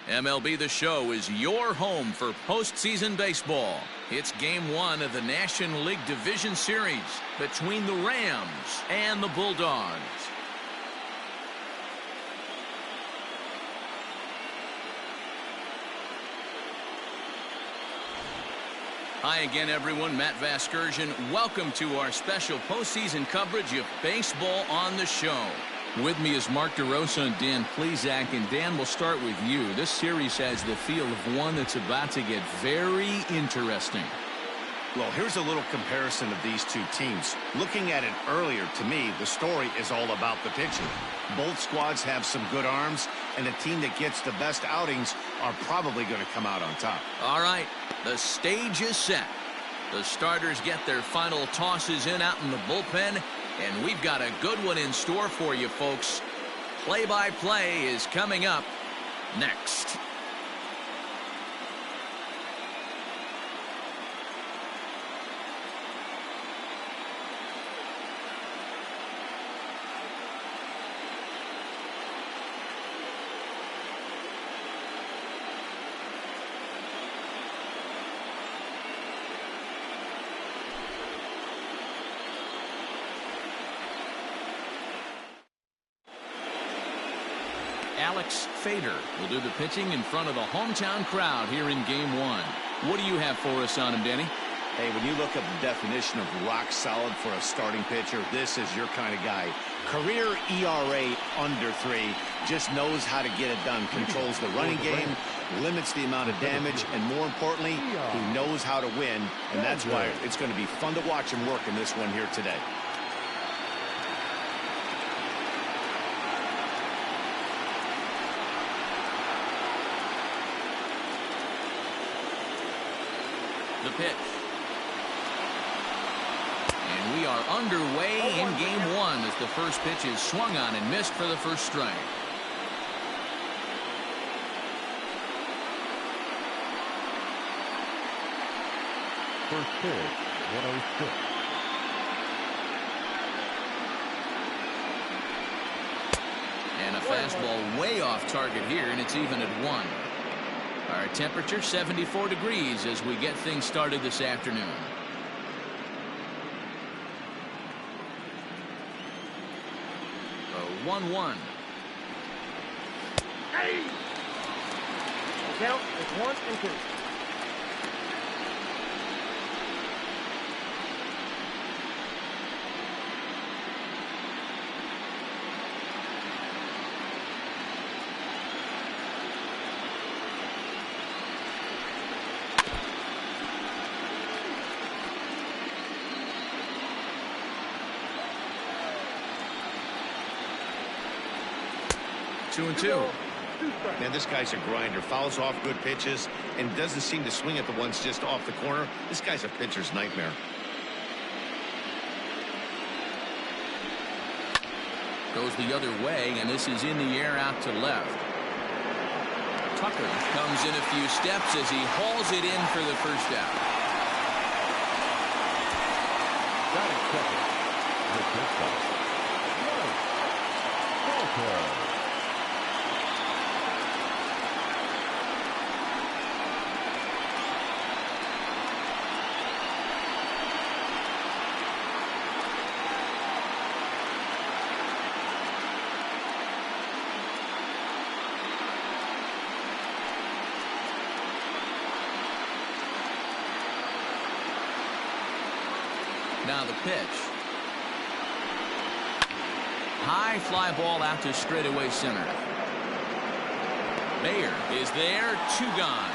MLB The Show is your home for postseason baseball. It's Game 1 of the National League Division Series between the Rams and the Bulldogs. Hi again, everyone. Matt Vasgersian. Welcome to our special postseason coverage of Baseball on the Show. With me is Mark DeRosa and Dan Plesac. And Dan, we'll start with you. This series has the feel of one that's about to get very interesting. Well, here's a little comparison of these two teams. Looking at it earlier, to me, the story is all about the pitching. Both squads have some good arms, and the team that gets the best outings are probably going to come out on top. All right, the stage is set. The starters get their final tosses in out in the bullpen, and we've got a good one in store for you, folks. Play-by-play is coming up next. Alex Fader will do the pitching in front of the hometown crowd here in Game 1. What do you have for us on him, Danny? Hey, when you look at the definition of rock solid for a starting pitcher, this is your kind of guy. Career ERA under 3, just knows how to get it done, controls the running game, limits the amount of damage, and more importantly, he knows how to win, and that's why it's going to be fun to watch him work in this one here today. The pitch. And we are underway in Game 1 as the first pitch is swung on and missed for the first strike. First pitch, 106. And a fastball way off target here, and it's even at 1. Our temperature 74 degrees as we get things started this afternoon. A 1-1. Hey! The count is 1 and 2. Two and two. Man, this guy's a grinder. Fouls off good pitches and doesn't seem to swing at the ones just off the corner. This guy's a pitcher's nightmare. Goes the other way, and this is in the air out to left. Tucker comes in a few steps as he hauls it in for the first out. Got it, second. The pitch out. Now the pitch. High fly ball out to straightaway center. Mayer is there, 2 gone.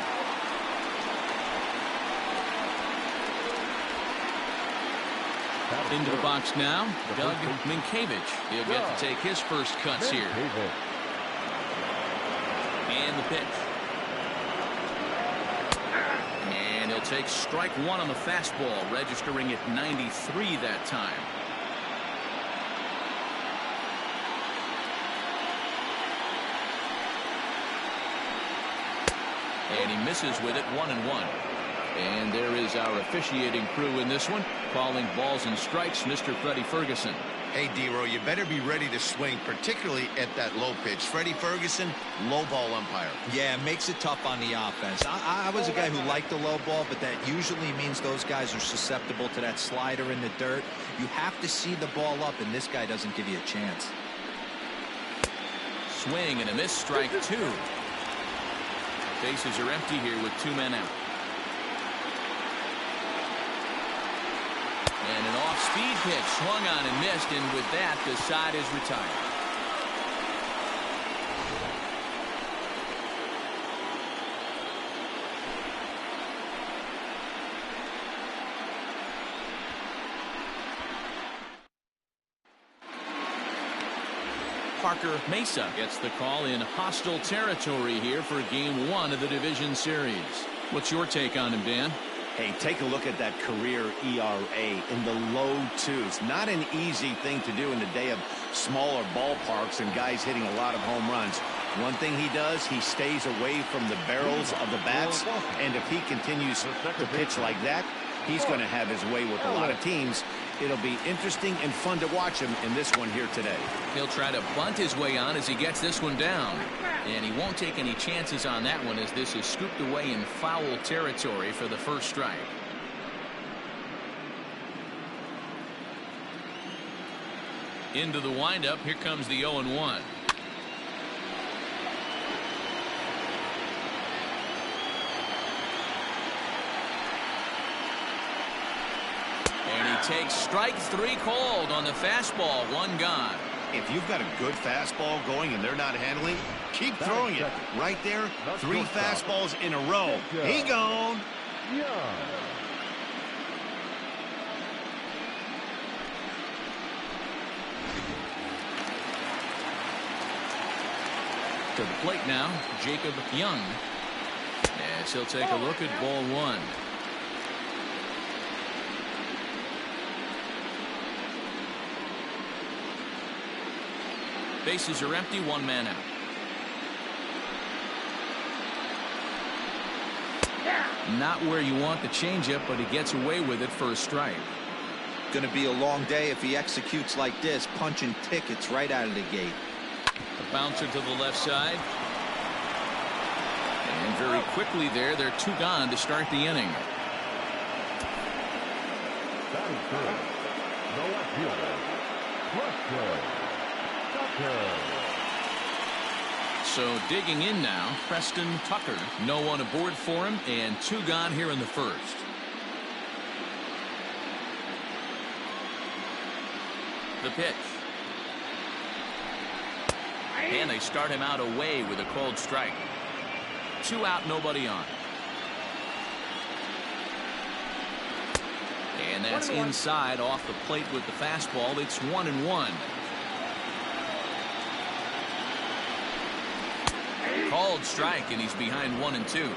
Into the box now, Doug Ncaa. He'll get to take his first cuts here. And the pitch. And he'll take strike 1 on the fastball, registering at 93 that time. And he misses with it, 1-1. And there is our officiating crew in this one, calling balls and strikes, Mr. Freddie Ferguson. Hey, D-Row, you better be ready to swing, particularly at that low pitch. Freddie Ferguson, low ball umpire. Yeah, it makes it tough on the offense. I was a guy who liked the low ball, but that usually means those guys are susceptible to that slider in the dirt. You have to see the ball up, and this guy doesn't give you a chance. Swing and a miss, strike two. Bases are empty here with 2 men out. And an off-speed pitch swung on and missed, and with that, the side is retired. Parker Mesa gets the call in hostile territory here for Game 1 of the Division Series. What's your take on him, Dan? Hey, take a look at that career ERA in the low 2s. Not an easy thing to do in the day of smaller ballparks and guys hitting a lot of home runs. One thing he does, he stays away from the barrels of the bats, and if he continues to pitch like that, he's going to have his way with a lot of teams. It'll be interesting and fun to watch him in this one here today. He'll try to bunt his way on as he gets this one down. And he won't take any chances on that one as this is scooped away in foul territory for the first strike. Into the windup. Here comes the 0-1. And he takes strike 3 called on the fastball. 1 gone. If you've got a good fastball going and they're not handling, keep throwing it. Right there, 3 fastballs in a row. He gone. To the plate now, Jacob Young. As he'll take a look at ball 1. Bases are empty, 1 man out. Not where you want the changeup, but he gets away with it for a strike. Going to be a long day if he executes like this, punching tickets right out of the gate. A bouncer to the left side. And very quickly there, they're 2 gone to start the inning. That is good. No left fielder. So digging in now, Preston Tucker. No one aboard for him, and 2 gone here in the first. The pitch. And they start him out away with a called strike. 2 out, nobody on. And that's inside off the plate with the fastball. It's 1-1. Called strike, and he's behind 1-2.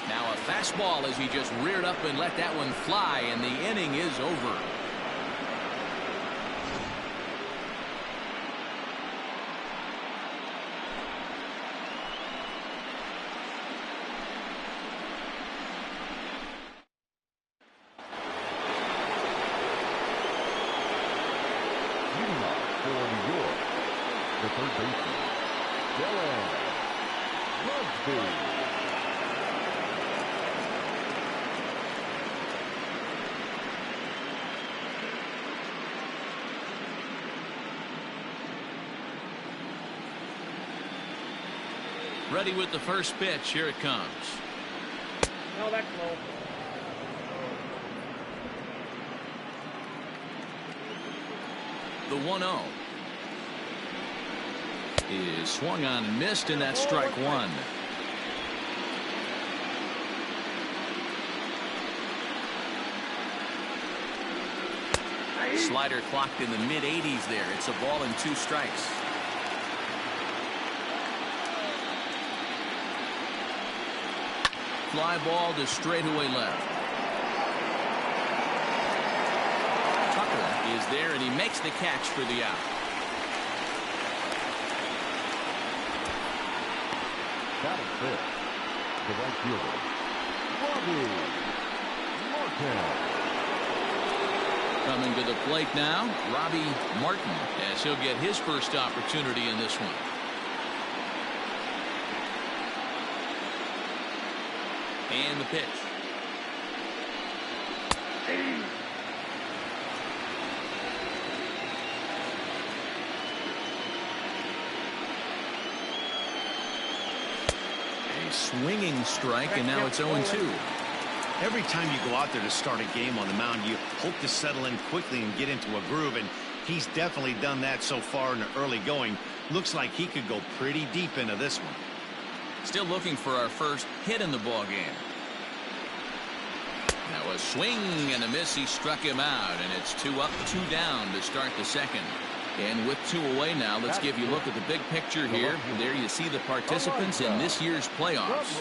Now a fastball as he just reared up and let that one fly, and the inning is over. The third baseman, Rhode. Ready with the first pitch. Here it comes. No, that's low. The 1-0 is swung on and missed, and that's strike 1. Slider clocked in the mid-80s there. It's a ball and 2 strikes. Fly ball to straightaway left. Tucker is there, and he makes the catch for the out. That is it. The right fielder, Robbie Martin. Coming to the plate now, Robbie Martin, as he'll get his first opportunity in this one. And the pitch. A swinging strike, and now it's 0-2. Every time you go out there to start a game on the mound, you hope to settle in quickly and get into a groove, and he's definitely done that so far in the early going. Looks like he could go pretty deep into this one. Still looking for our first hit in the ball game. Now a swing and a miss. He struck him out, and it's 2 up, 2 down to start the second. And with 2 away now, let's give you a look at the big picture here. There you see the participants in this year's playoffs.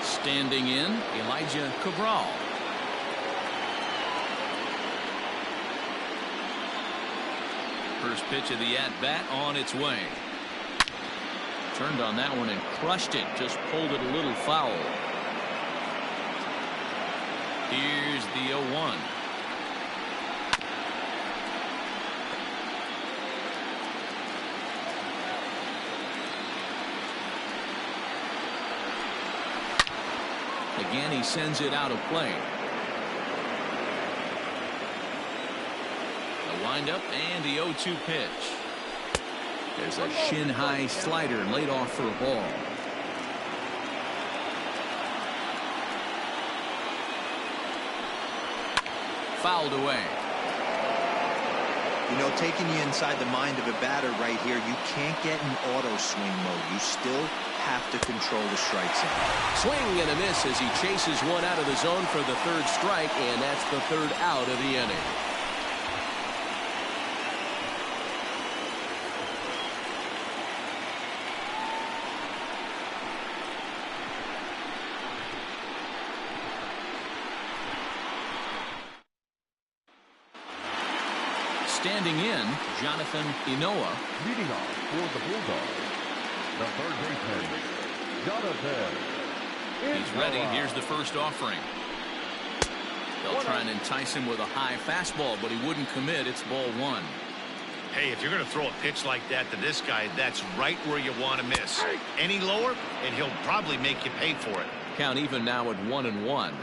Standing in, Elijah Cabral. First pitch of the at-bat on its way. Turned on that one and crushed it. Just pulled it a little foul. Here's the 0-1. Again, he sends it out of play. The windup and the 0-2 pitch. There's a shin-high slider laid off for a ball. Fouled away. You know, taking you inside the mind of a batter right here, you can't get in auto swing mode. You still have to control the strike zone. Swing and a miss as he chases one out of the zone for the 3rd strike, and that's the 3rd out of the inning. Standing in, Jonathan Ncaa. Leading off for the Bulldogs, the third baseman, Jonathan Ncaa. He's ready. Here's the first offering. They'll try and entice him with a high fastball, but he wouldn't commit. It's ball 1. Hey, if you're going to throw a pitch like that to this guy, that's right where you want to miss. Any lower, and he'll probably make you pay for it. Count even now at 1-1.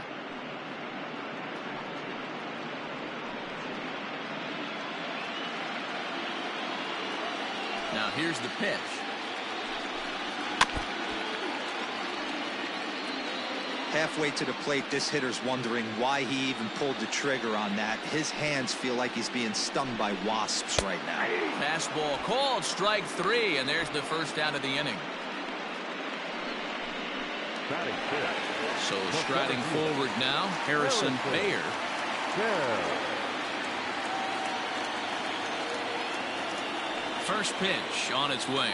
Now here's the pitch. Halfway to the plate, this hitter's wondering why he even pulled the trigger on that. His hands feel like he's being stung by wasps right now. Fastball called, strike 3, and there's the first out of the inning. So striding forward now, Harrison Bayer. First pitch on its way.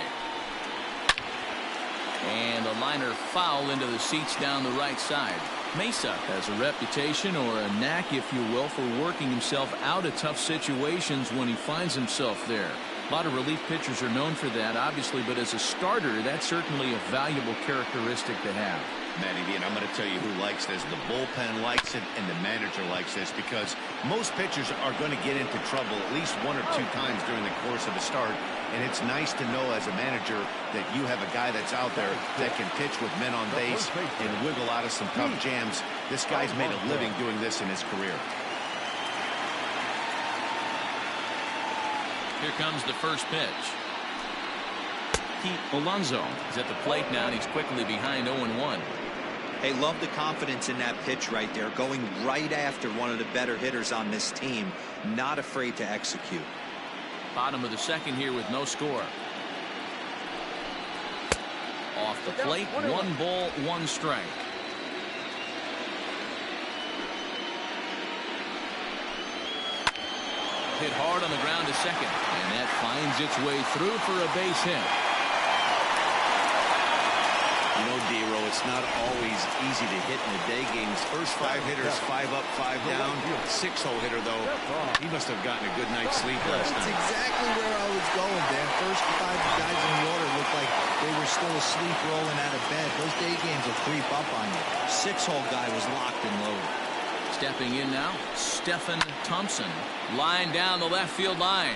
And a liner foul into the seats down the right side. Mesa has a reputation, or a knack, if you will, for working himself out of tough situations when he finds himself there. A lot of relief pitchers are known for that, obviously, but as a starter, that's certainly a valuable characteristic to have. Matty V, and I'm going to tell you who likes this. The bullpen likes it, and the manager likes this, because most pitchers are going to get into trouble at least 1 or 2 times during the course of a start, and it's nice to know as a manager that you have a guy that's out there that can pitch with men on base and wiggle out of some tough jams. This guy's made a living doing this in his career. Here comes the first pitch. Pete Alonso is at the plate now, and he's quickly behind 0-1. Hey, love the confidence in that pitch right there, going right after one of the better hitters on this team, not afraid to execute. Bottom of the second here with no score. Off the plate, 1 ball, 1 strike. Hit hard on the ground to second, and that finds its way through for a base hit. You know, D-Row, it's not always easy to hit in the day games. First 5 hitters, 5 up, 5 down. 6-hole hitter, though, he must have gotten a good night's sleep last night. That's exactly where I was going, Dan. First 5 guys in the order looked like they were still asleep rolling out of bed. Those day games will creep up on you. 6-hole guy was locked and loaded. Stepping in now, Stephen Thompson. Line down the left field line.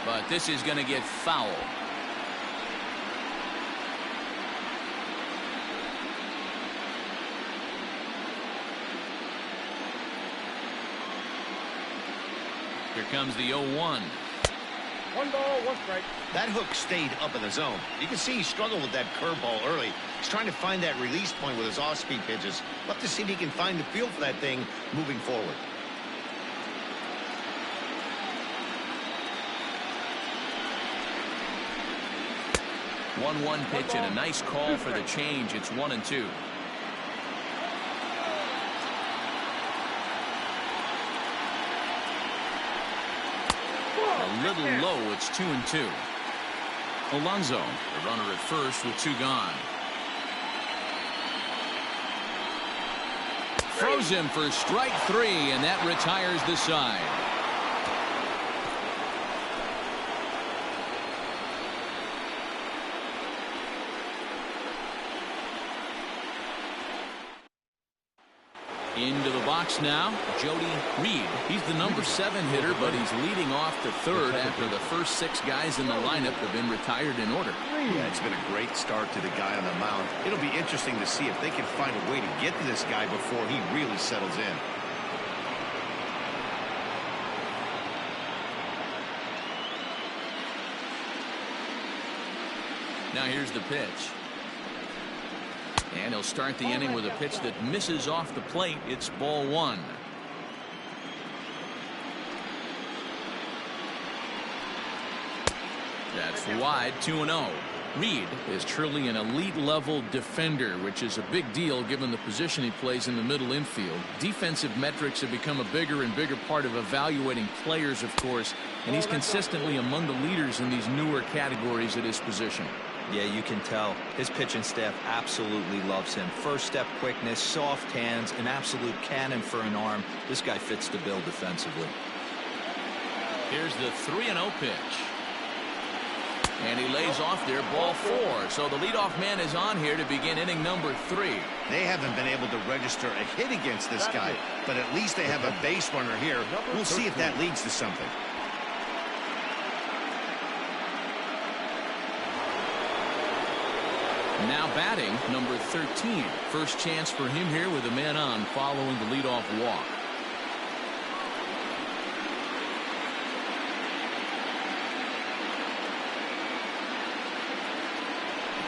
But this is going to get foul. Here comes the 0-1. 1 ball, 1 strike. That hook stayed up in the zone. You can see he struggled with that curveball early. He's trying to find that release point with his off-speed pitches. Love to see if he can find the feel for that thing moving forward. One pitch and a nice call for the change. It's 1-2. A little low. It's 2-2. Alonso, the runner at first with 2 gone. Throws him for strike 3, and that retires the side. Into the box now, Jody Reed. He's the number 7 hitter, but he's leading off the 3rd after the first 6 guys in the lineup have been retired in order. Yeah, it's been a great start to the guy on the mound. It'll be interesting to see if they can find a way to get to this guy before he really settles in. Now here's the pitch. And he'll start the inning with a pitch that misses off the plate. It's ball 1. That's wide, 2-0. Reed is truly an elite level defender, which is a big deal given the position he plays in the middle infield. Defensive metrics have become a bigger and bigger part of evaluating players, of course, and he's consistently among the leaders in these newer categories at his position. Yeah, you can tell his pitching staff absolutely loves him. First step quickness, soft hands, an absolute cannon for an arm. This guy fits the bill defensively. Here's the 3-0 pitch. And he lays off there, ball 4. So the leadoff man is on here to begin inning number 3. They haven't been able to register a hit against this guy, but at least they have a base runner here. We'll see if that leads to something. Now batting, number 13. First chance for him here with a man on following the leadoff walk.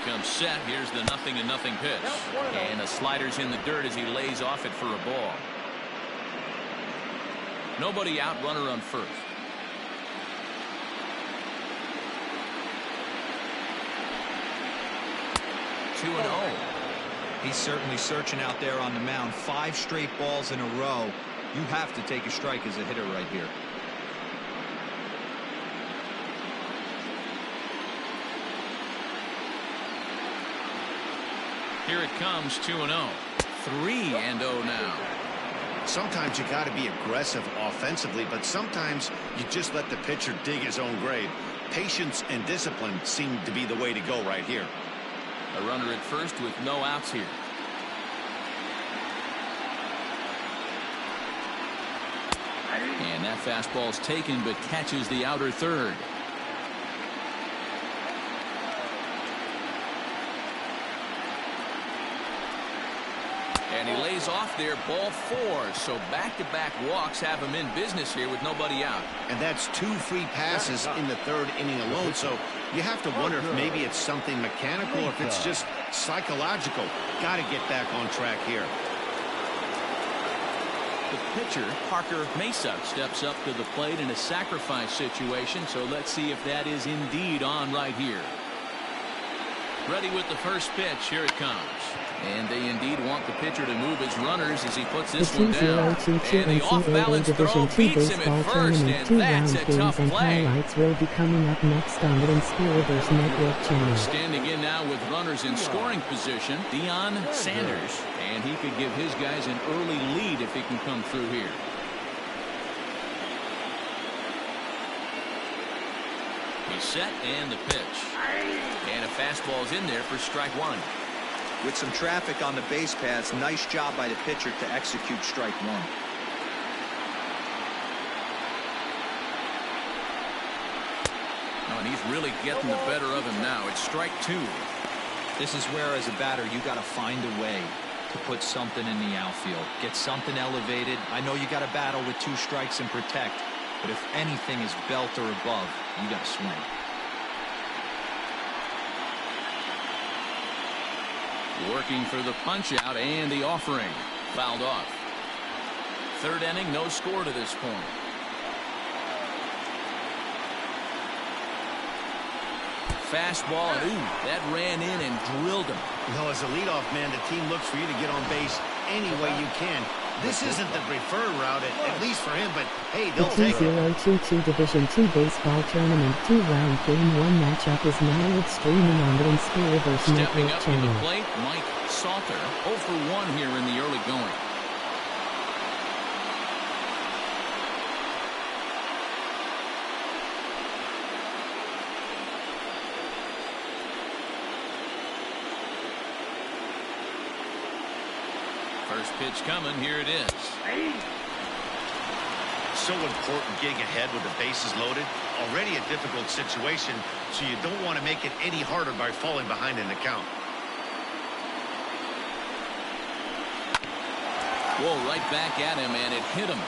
Comes set. Here's the 0-0 pitch. And the slider's in the dirt as he lays off it for a ball. Nobody out, runner on first. He's certainly searching out there on the mound. 5 straight balls in a row. You have to take a strike as a hitter right here. Here it comes, 2-0. 3-0 now. Sometimes you got to be aggressive offensively, but sometimes you just let the pitcher dig his own grave. Patience and discipline seem to be the way to go right here. A runner at first with no outs here. And that fastball's taken but catches the outer third. And he lays off there, ball 4. So back-to-back walks have him in business here with nobody out. And that's 2 free passes in the 3rd inning alone. So you have to wonder if maybe it's something mechanical or if it's just psychological. Got to get back on track here. The pitcher, Parker Mesa, steps up to the plate in a sacrifice situation. So let's see if that is indeed on right here. Ready with the first pitch. Here it comes. And they indeed want the pitcher to move his runners as he puts this one down. And the off-balance throw beats him at first, and that's a tough play. Highlights will be coming up next on the Ncaa Network channel. Standing in now with runners in scoring position, Deion Sanders. And he could give his guys an early lead if he can come through here. He's set, and the pitch. And a fastball's in there for strike one. With some traffic on the base paths, nice job by the pitcher to execute strike one. Oh, and he's really getting the better of him now. It's strike two. This is where, as a batter, you got to find a way to put something in the outfield. Get something elevated. I know you got to battle with 2 strikes and protect, but if anything is belt or above, you got to swing. Working for the punch out and the offering. Fouled off. Third inning, no score to this point. Fastball, and ooh, that ran in and drilled him. You know, as a leadoff man, the team looks for you to get on base any way you can. This isn't the preferred route, at least for him, but hey, they'll take it. The 2022 Division II Baseball Tournament 2-round Game 1 matchup is now streaming on the Ncaa Stepping Network up to channel. the plate, Mike Salter, 0 for 1 here in the early going. First pitch coming. Here it is. So important getting ahead with the bases loaded. Already a difficult situation, so you don't want to make it any harder by falling behind in the count. Whoa, right back at him, and it hit him.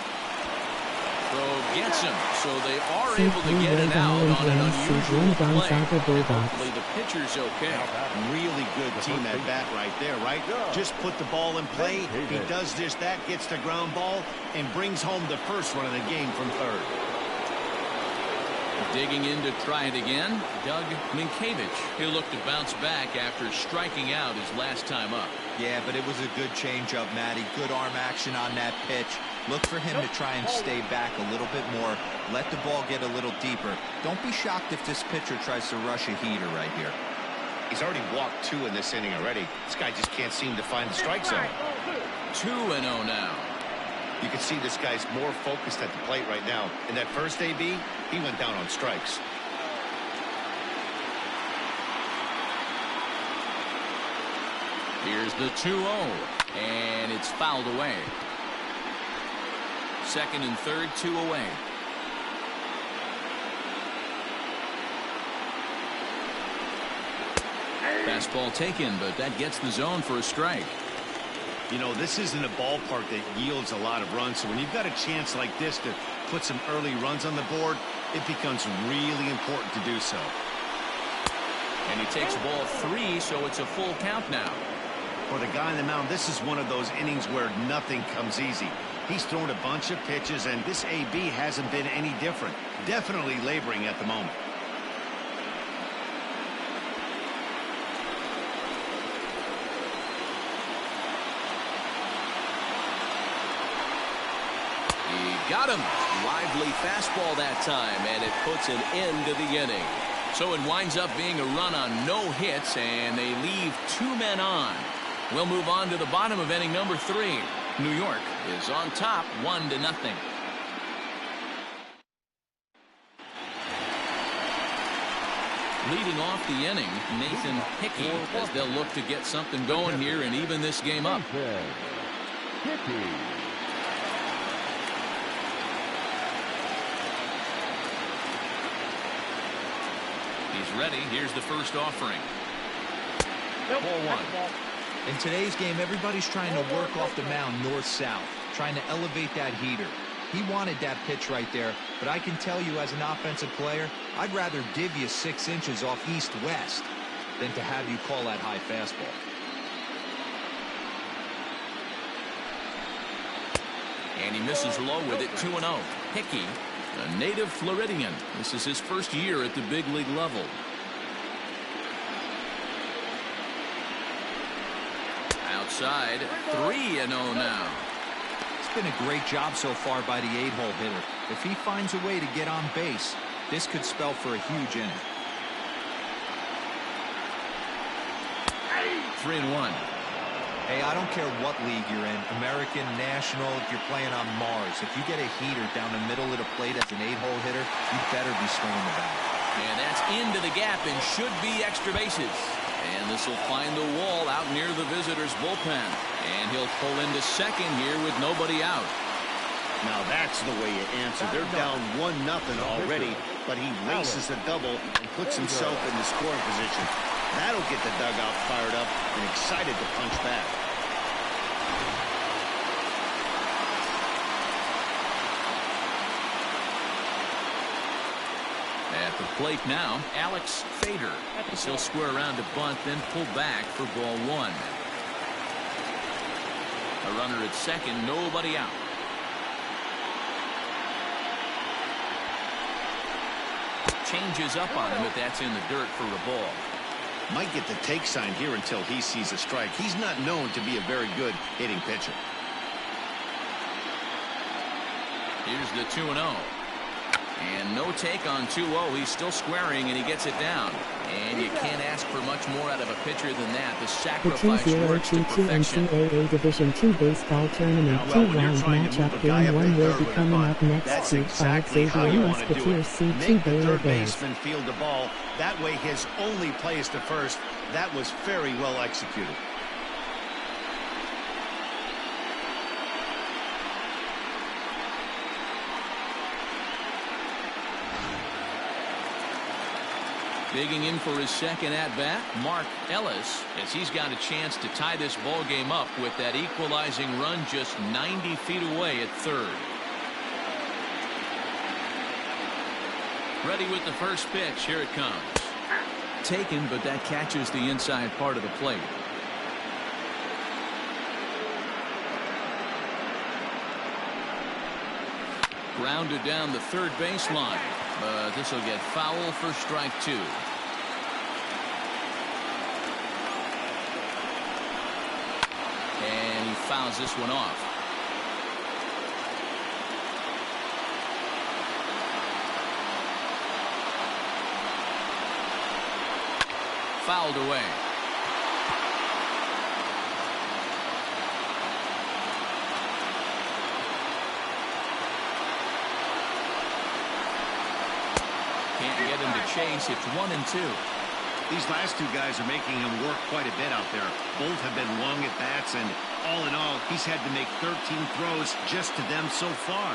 Throw gets him, so they are able to get it out on an unusual play. Hopefully the pitcher's okay. Really good team at bat right there, right? Just put the ball in play. He does this, that, gets the ground ball, and brings home the first run of the game from third. Digging in to try it again, Doug Ncaa. He'll look to bounce back after striking out his last time up. Yeah, but it was a good changeup, Matty. Good arm action on that pitch. Look for him to try and stay back a little bit more. Let the ball get a little deeper. Don't be shocked if this pitcher tries to rush a heater right here. He's already walked 2 in this inning already. This guy just can't seem to find the strike zone. 2-0 now. You can see this guy's more focused at the plate right now. In that first AB, he went down on strikes. Here's the 2-0, and it's fouled away. Second and third, 2 away. Fastball taken, but that gets the zone for a strike. You know, this isn't a ballpark that yields a lot of runs, so when you've got a chance like this to put some early runs on the board, it becomes really important to do so. And he takes ball 3, so it's a full count now. For the guy on the mound, this is one of those innings where nothing comes easy. He's thrown a bunch of pitches, and this AB hasn't been any different. Definitely laboring at the moment. He got him. Lively fastball that time, and it puts an end to the inning. So it winds up being a run on no hits, and they leave 2 men on. We'll move on to the bottom of inning number 3. New York is on top 1-0. Leading off the inning, Nathan Hickey, as they'll look to get something going here and even this game up. He's ready. Here's the first offering. 4-1. In today's game, everybody's trying to work off the mound north-south, trying to elevate that heater. He wanted that pitch right there, but I can tell you as an offensive player, I'd rather div you 6 inches off east-west than to have you call that high fastball. And he misses low with it. 2-0. Hickey, a native Floridian. This is his first year at the big league level. outside. 3-0 now. It's been a great job so far by the 8-hole hitter. If he finds a way to get on base, this could spell for a huge inning. 3-1. Hey, I don't care what league you're in, American, National, if you're playing on Mars. If you get a heater down the middle of the plate as an 8-hole hitter, you better be swinging the bat. And that's into the gap and should be extra bases. And this will find the wall out near the visitor's bullpen. And he'll pull into second here with nobody out. Now that's the way you answer. They're down 1-0 already, but he races a double and puts himself in the scoring position. That'll get the dugout fired up and excited to punch back. At the plate now, Alex Fader. He'll square around to bunt, then pull back for ball 1. A runner at second, nobody out. Changes up on him, but that's in the dirt for a ball. Might get the take sign here until he sees a strike. He's not known to be a very good hitting pitcher. Here's the 2-0. And no take on 2-0. He's still squaring, and he gets it down. And you can't ask for much more out of a pitcher than that. The sacrifice works to perfection. Ncaa Division II Baseball Tournament 2-round matchup. Game 1 will be coming up next. Seed 5 Xavier Musketeers, Seed 2 Baylor Bears. Baseman field the ball. That way his only play is to first. That was very well executed. Digging in for his second at-bat, Mark Ellis, as he's got a chance to tie this ball game up with that equalizing run just 90 feet away at third. Ready with the first pitch. Here it comes. Taken, but that catches the inside part of the plate. Grounded down the third baseline, but this will get foul for strike 2. And he fouls this one off. Fouled away. Can't get him to chase. It's 1-2. These last two guys are making him work quite a bit out there. Both have been long at bats, and all in all, he's had to make 13 throws just to them so far.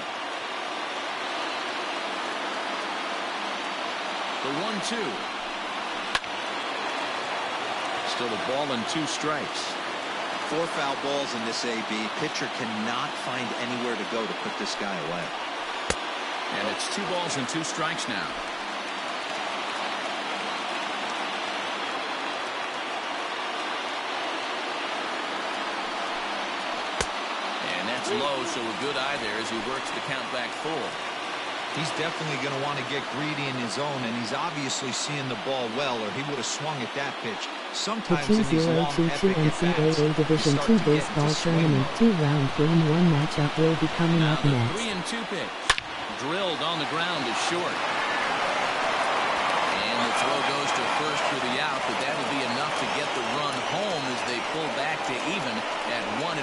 The 1-2. Still a ball and 2 strikes. 4 foul balls in this AB. Pitcher cannot find anywhere to go to put this guy away. And it's 2 balls and 2 strikes now. And that's low, so a good eye there as he works the count back full. He's definitely going to want to get greedy in his zone, and he's obviously seeing the ball well, or he would have swung at that pitch. Sometimes The in these long, epic Ncaa at-bats, Division II Baseball Tournament 2-round Game 1 matchup will be coming Now up the next. 3-2 pitch. Drilled on the ground is short. And the throw goes to first for the out, but that'll be enough to get the run home as they pull back to even at 1-1.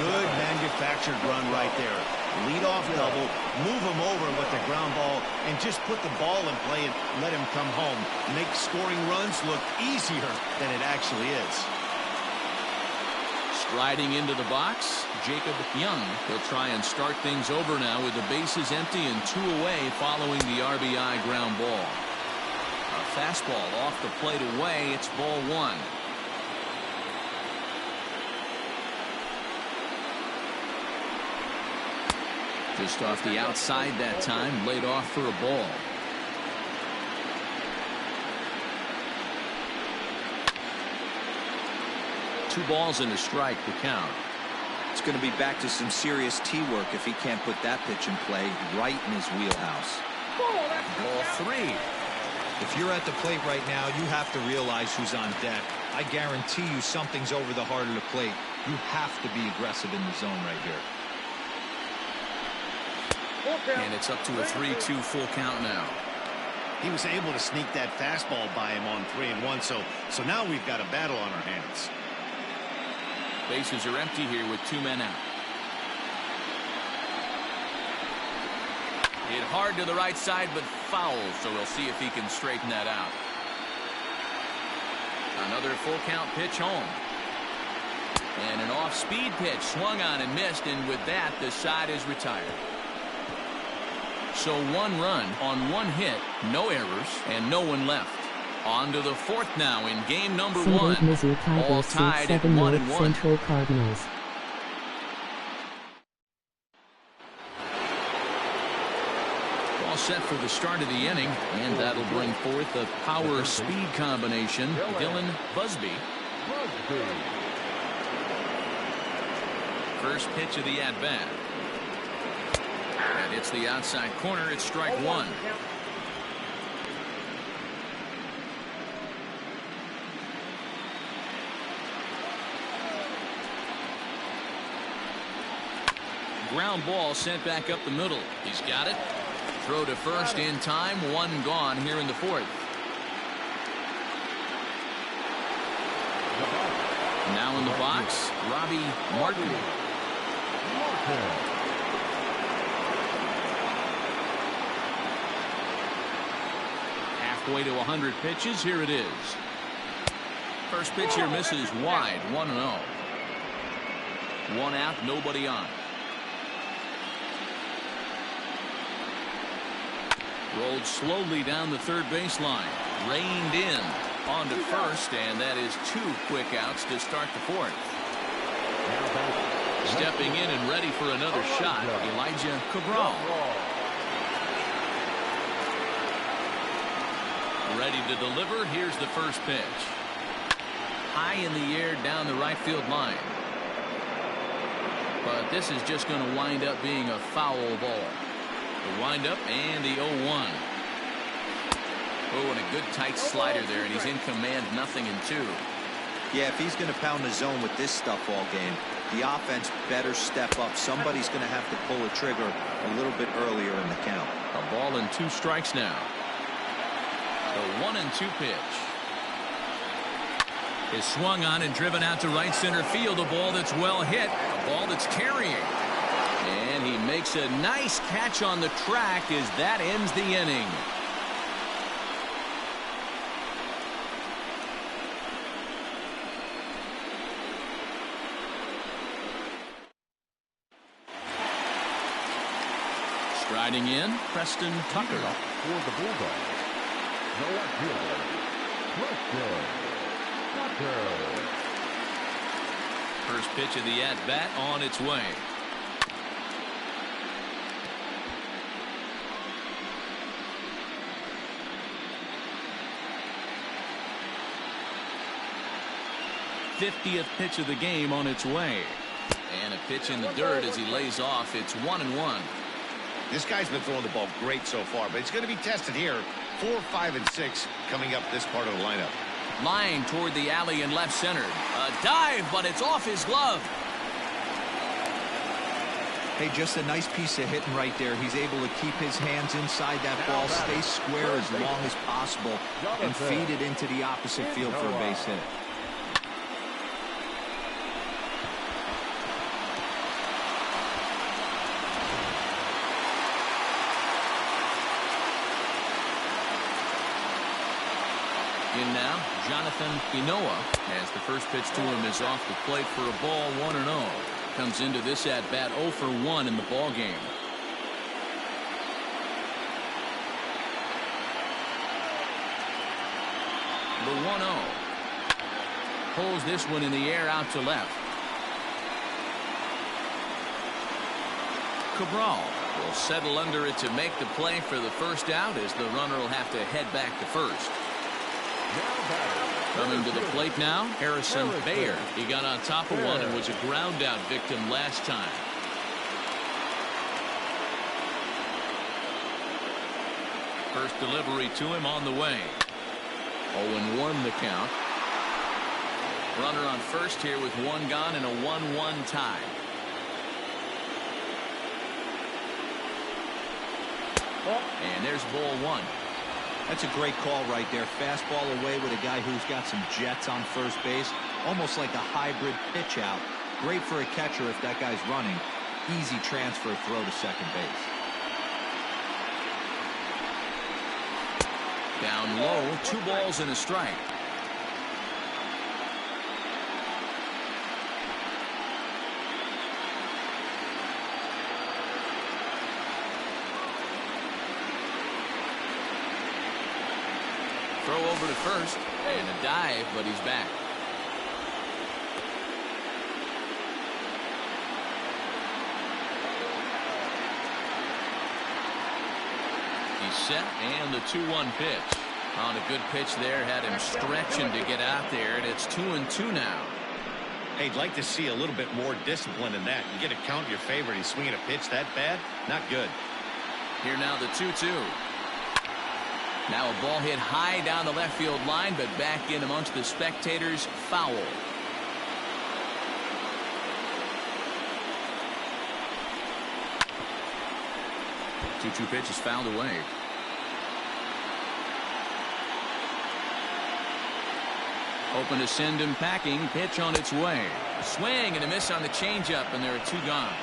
Good manufactured run right there. Lead off double, move him over with the ground ball, and just put the ball in play and let him come home. Make scoring runs look easier than it actually is. Striding into the box, Jacob Young. He'll try and start things over now with the bases empty and 2 away following the RBI ground ball. A fastball off the plate away. It's ball 1. Just off the outside that time, laid off for a ball. Two balls and a strike to count. It's going to be back to some serious tee work if he can't put that pitch in play right in his wheelhouse. Ball 3. If you're at the plate right now, you have to realize who's on deck. I guarantee you something's over the heart of the plate. You have to be aggressive in the zone right here. And it's up to a 3-2 full count now. He was able to sneak that fastball by him on 3-1, so now we've got a battle on our hands. Bases are empty here with 2 men out. Hit hard to the right side, but foul, so we'll see if he can straighten that out. Another full count pitch home. And an off-speed pitch swung on and missed, and with that, the side is retired. So 1 run on 1 hit, no errors, and no one left. On to the 4th now in game number 1. All tied at 1-1. Central Cardinals. All set for the start of the inning, and that'll bring forth a power-speed combination. Dylan Busby. First pitch of the at-bat. And it's the outside corner. It's strike 1. Ground ball sent back up the middle. He's got it. Throw to first in time. 1 gone here in the 4th. Now in the box, Robbie Martin. Halfway to 100 pitches. Here it is. First pitch here misses wide. 1-0. 1 out, nobody on. Rolled slowly down the third baseline. Reined in onto first, and that is 2 quick outs to start the 4th. Stepping in and ready for another shot, Elijah Cabral. Ready to deliver. Here's the first pitch. High in the air down the right field line. But this is just going to wind up being a foul ball. The windup and the 0-1. Oh, and a good tight slider there, and he's in command. 0-2. Yeah, if he's going to pound the zone with this stuff all game, the offense better step up. Somebody's going to have to pull a trigger a little bit earlier in the count. A ball and 2 strikes now. The 1-2 pitch is swung on and driven out to right center field. A ball that's well hit. A ball that's carrying. And he makes a nice catch on the track as that ends the inning. Striding in, Preston Tucker. For the Bulldogs, the left fielder, Preston Tucker. First pitch of the at-bat on its way. '50th pitch of the game on its way. And a pitch in the dirt as he lays off. It's 1-1. This guy's been throwing the ball great so far, but it's going to be tested here. 4, 5, and 6 coming up this part of the lineup. Line toward the alley and left center. A dive, but it's off his glove. Hey, just a nice piece of hitting right there. He's able to keep his hands inside that ball, stay square as long as possible, and feed it into the opposite field for a base hit. In now, Jonathan Ncaa, as the first pitch to him is off the plate for a ball. 1-0. Comes into this at bat 0 for 1 in the ball game. The 1-0. Pulls this one in the air out to left. Cabral will settle under it to make the play for the first out, as the runner will have to head back to first. Coming to the plate now, Harrison Bayer. He got on top of one and was a ground out victim last time. First delivery to him on the way. 0-1 the count. Runner on first here with one gone and a 1-1 tie. And there's ball one. That's a great call right there. Fastball away with a guy who's got some jets on first base. Almost like a hybrid pitch out. Great for a catcher if that guy's running. Easy transfer throw to second base. Down low, 2 balls and a strike. Throw over to first, and a dive, but he's back. He's set, and the 2-1 pitch. On a good pitch there, had him stretching to get out there, and it's 2-2 now. Hey, I'd like to see a little bit more discipline in that. You get a count in your favor, and he's swinging a pitch that bad? Not good. Here now the 2-2. Now a ball hit high down the left field line, but back in amongst the spectators. Foul. Two pitch is fouled away. Open to send him packing. Pitch on its way. Swing and a miss on the changeup, and there are 2 gone.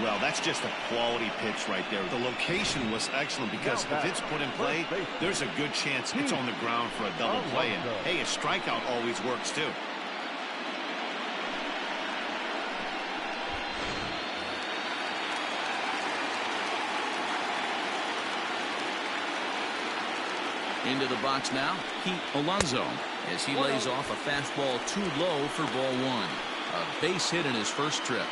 Well, that's just a quality pitch right there. The location was excellent because if it's put in play, there's a good chance it's on the ground for a double play. And, hey, a strikeout always works, too. Into the box now, Pete Alonso, as he lays off a fastball too low for ball 1. A base hit in his first trip.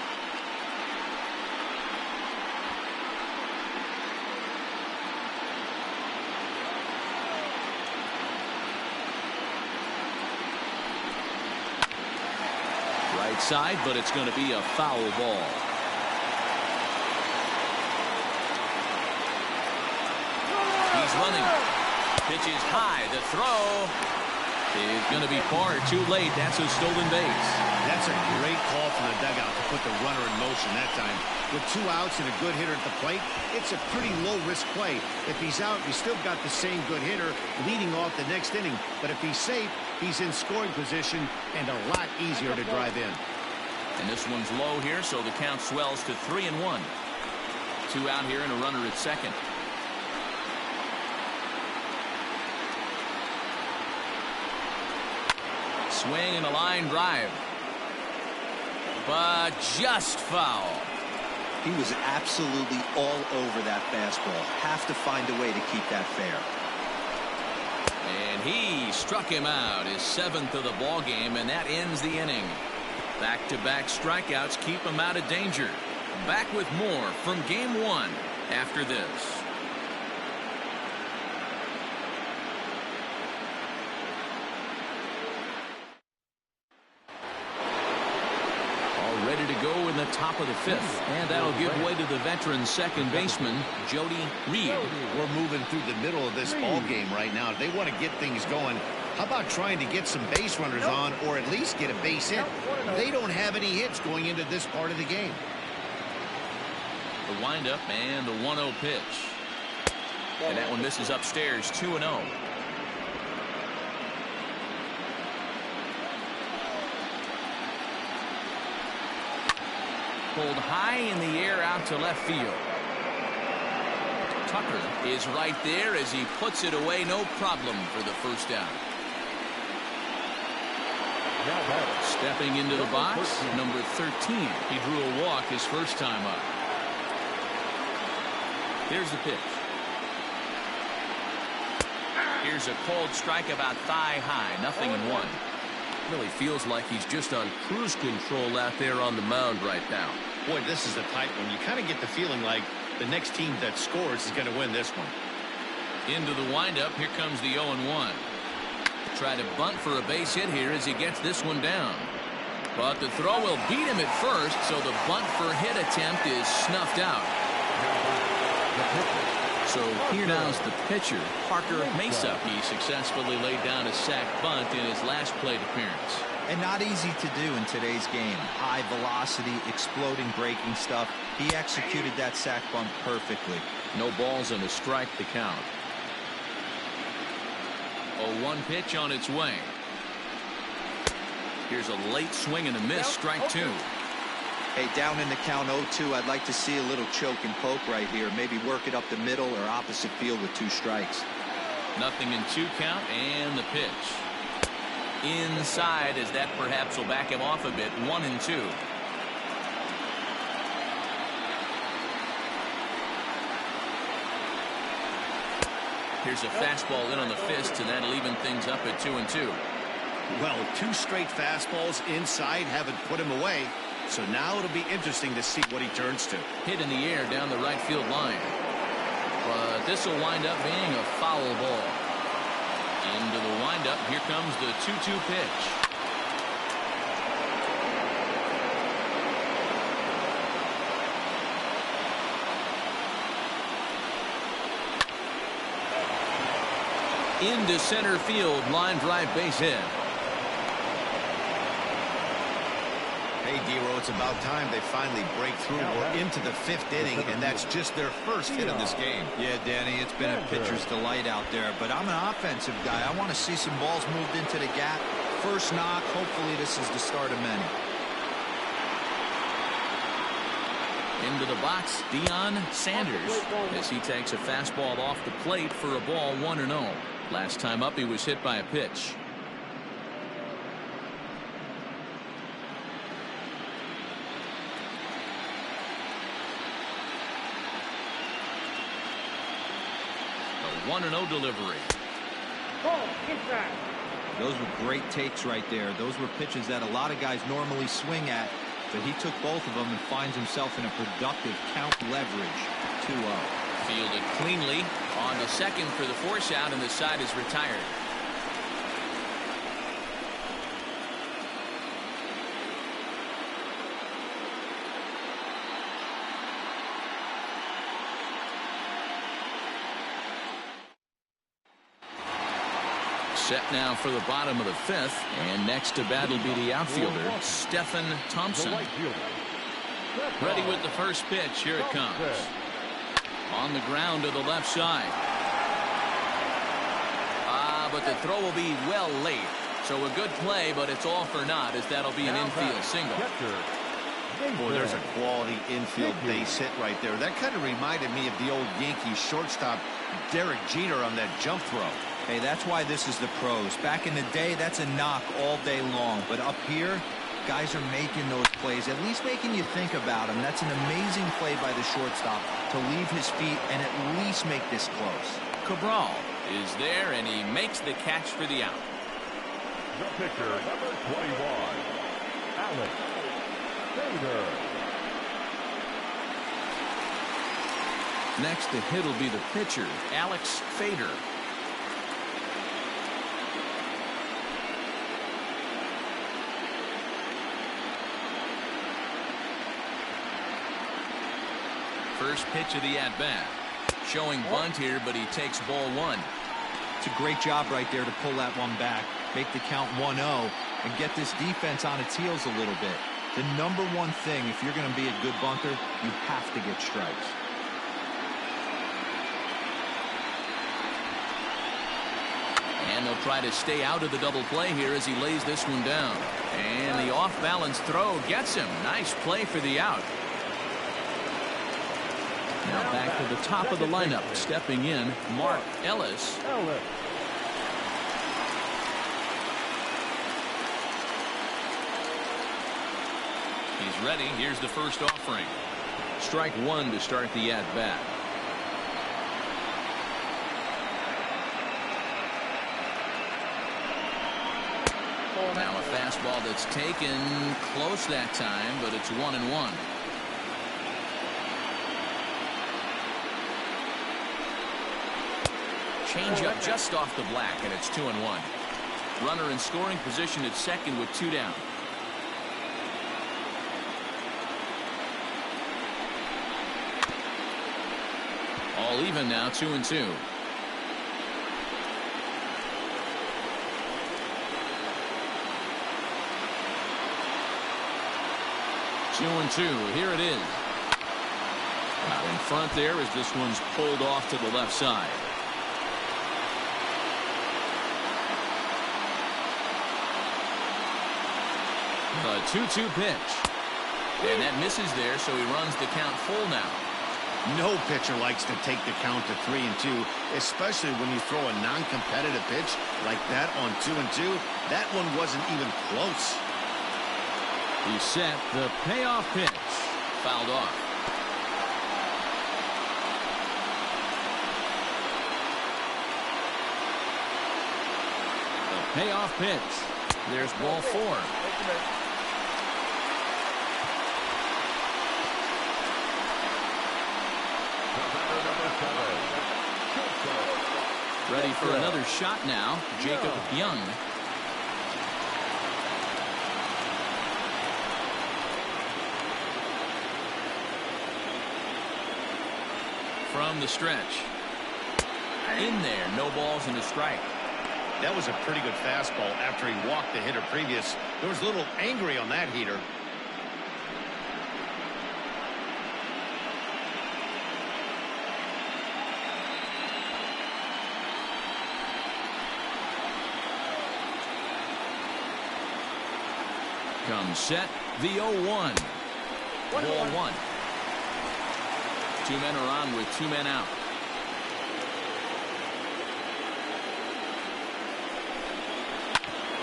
Right side, but it's going to be a foul ball. He's running. Pitch is high. The throw is going to be far too late. That's a stolen base. That's a great call from the dugout to put the runner in motion that time. With 2 outs and a good hitter at the plate, it's a pretty low-risk play. If he's out, you still got the same good hitter leading off the next inning. But if he's safe, he's in scoring position and a lot easier to drive in. And this one's low here, so the count swells to 3-1. 2 out here and a runner at second. Swing and a line drive. But just foul. He was absolutely all over that fastball. Have to find a way to keep that fair. And he struck him out, his 7th of the ball game, and that ends the inning. Back-to-back strikeouts keep him out of danger. Back with more from game 1 after this. Ready to go in the top of the 5th, and that'll give way to the veteran second baseman, Jody Reed. We're moving through the middle of this ball game right now. If they want to get things going, how about trying to get some base runners on, or at least get a base hit? They don't have any hits going into this part of the game. The windup and the 1-0 pitch. And that one misses upstairs, 2-0. Pulled high in the air out to left field. Tucker is right there as he puts it away, no problem for the first down. Stepping into the box, number 13. He drew a walk his first time up. Here's the pitch. Here's a cold strike about thigh high, 0-1. Really feels like he's just on cruise control out there on the mound right now. Boy, this is a tight one. You kind of get the feeling like the next team that scores is going to win this one. Into the windup, here comes the 0-1. Try to bunt for a base hit here as he gets this one down. But the throw will beat him at first, so the bunt for hit attempt is snuffed out. So here now's the pitcher, Parker Mesa. He successfully laid down a sac bunt in his last plate appearance. And not easy to do in today's game. High velocity, exploding breaking stuff. He executed that sac bunt perfectly. No balls and a strike to count. 0-1 pitch on its way. Here's a late swing and a miss. Strike two. Hey, down in the count 0-2, I'd like to see a little choke and poke right here. Maybe work it up the middle or opposite field with 2 strikes. Nothing in 2 count, and the pitch. Inside, as that perhaps will back him off a bit. 1-2. Here's a fastball in on the fist, and that'll even things up at 2-2. Well, 2 straight fastballs inside haven't put him away. So now it'll be interesting to see what he turns to. Hit in the air down the right field line. But this will wind up being a foul ball. Into the windup. Here comes the 2-2 pitch. Into center field. Line drive, base hit. Hey, D-Row, it's about time they finally break through. We're into the 5th inning, and that's just their first hit of this game. Yeah, Danny, it's been a pitcher's delight out there, but I'm an offensive guy. I want to see some balls moved into the gap. First knock. Hopefully this is the start of many. Into the box, Deion Sanders, as he takes a fastball off the plate for a ball. 1-0. Last time up, he was hit by a pitch. A 1-0 delivery. Those were great takes right there. Those were pitches that a lot of guys normally swing at, but he took both of them and finds himself in a productive count leverage. 2-0. Fielded cleanly on the second for the force out, and the side is retired. Set now for the bottom of the 5th, and next to bat will be the outfielder, Stephen Thompson. Ready with the first pitch. Here it comes. On the ground to the left side. But the throw will be well late. So a good play, but it's all for naught, as that'll be an infield single. Boy, there's a quality infield base hit right there. That kind of reminded me of the old Yankees shortstop Derek Jeter on that jump throw. Hey, that's why this is the pros. Back in the day, that's a knock all day long. But up here, guys are making those plays, at least making you think about them. That's an amazing play by the shortstop to leave his feet and at least make this close. Cabral is there, and he makes the catch for the out. The pitcher, number 21, Alex Fader. Next to hit will be the pitcher, Alex Fader. First pitch of the at-bat. Showing bunt here, but he takes ball 1. It's a great job right there to pull that one back, make the count 1-0, and get this defense on its heels a little bit. The number one thing, if you're going to be a good bunter, you have to get strikes. And they'll try to stay out of the double play here as he lays this one down. And the off-balance throw gets him. Nice play for the out. Now back to the top of the lineup. Stepping in, Mark Ellis. He's ready. Here's the first offering. Strike 1 to start the at-bat. Now a fastball that's taken close that time, but it's 1-1. Changeup just off the black, and it's 2-1. Runner in scoring position at second with 2 down. All even now, 2-2. 2-2. Here it is. Out in front there as this one's pulled off to the left side. A 2-2 pitch. And that misses there, so he runs the count full now. No pitcher likes to take the count to 3-2, especially when you throw a non-competitive pitch like that on 2-2. That one wasn't even close. He set the payoff pitch. Fouled off. The payoff pitch. There's ball 4. Ready for another shot now, Jacob Young. From the stretch. In there, no balls and a strike. That was a pretty good fastball after he walked the hitter previous. There was a little angry on that heater. Comes set, the 0-1. Ball 1. 2 men are on with 2 men out.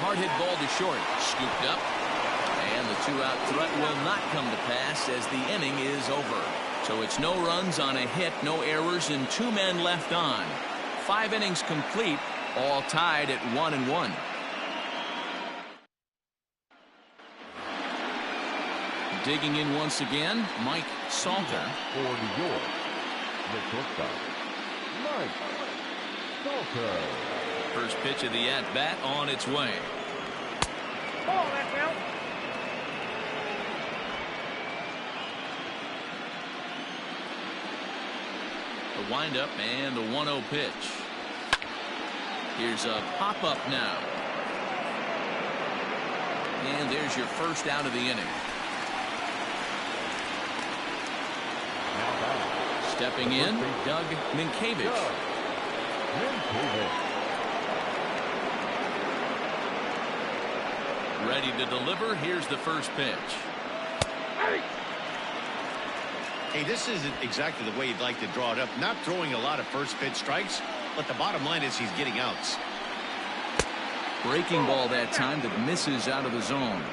Hard hit ball to short. Scooped up. And the 2-out threat will not come to pass as the inning is over. So it's no runs on a hit, no errors, and 2 men left on. 5 innings complete, all tied at 1-1. Digging in once again, Mike Salter. For New York, the shortstop, Mike Salter. First pitch of the at-bat on its way. Ball, that count. The windup and the 1-0 pitch. Here's a pop-up now. And there's your first out of the inning. Stepping in, Doug Ncaa. Ready to deliver. Here's the first pitch. Hey, this isn't exactly the way you'd like to draw it up. Not throwing a lot of first pitch strikes, but the bottom line is he's getting outs. Breaking ball that time that misses out of the zone.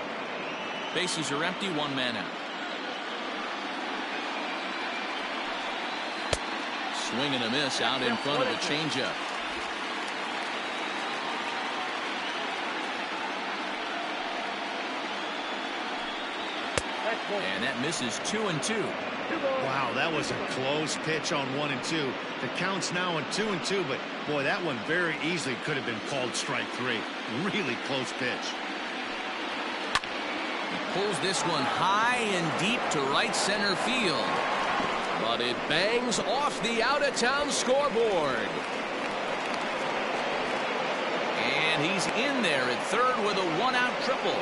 Bases are empty, 1 man out. Swing and a miss out in front of a changeup. And that misses 2-2. Wow, that was a close pitch on 1-2. The count's now on 2-2, but boy, that one very easily could have been called strike 3. Really close pitch. He pulls this one high and deep to right center field. But it bangs off the out-of-town scoreboard. And he's in there at third with a 1-out triple.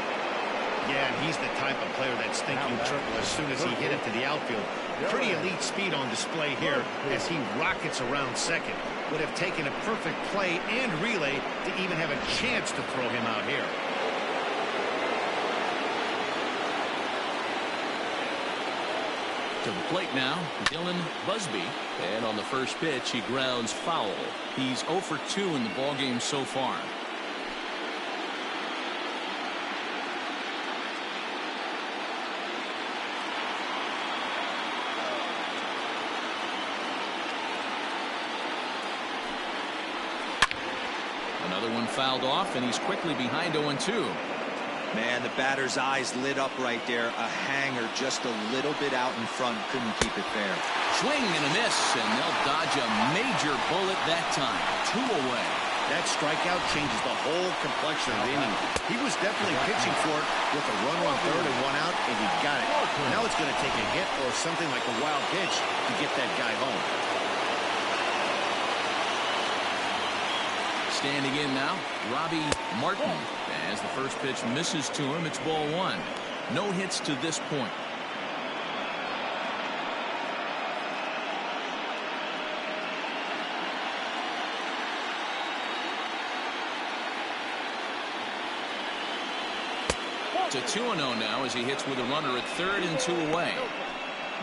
Yeah, and he's the type of player that's thinking triple as soon as he hit it to the outfield. Pretty elite speed on display here as he rockets around second. Would have taken a perfect play and relay to even have a chance to throw him out here. To the plate now, Dylan Busby. And on the first pitch, he grounds foul. He's 0 for 2 in the ballgame so far. Another one fouled off, and he's quickly behind 0-2. Man, the batter's eyes lit up right there. A hanger just a little bit out in front. Couldn't keep it fair. Swing and a miss, and they'll dodge a major bullet that time. 2 away. That strikeout changes the whole complexion of the inning. He was definitely pitching for it with a runner on third and 1 out, and he got it. Now it's going to take a hit or something like a wild pitch to get that guy home. Standing in now, Robbie Martin. As the first pitch misses to him, it's ball one. No hits to this point. It's a 2-0 now as he hits with a runner at third and 2 away.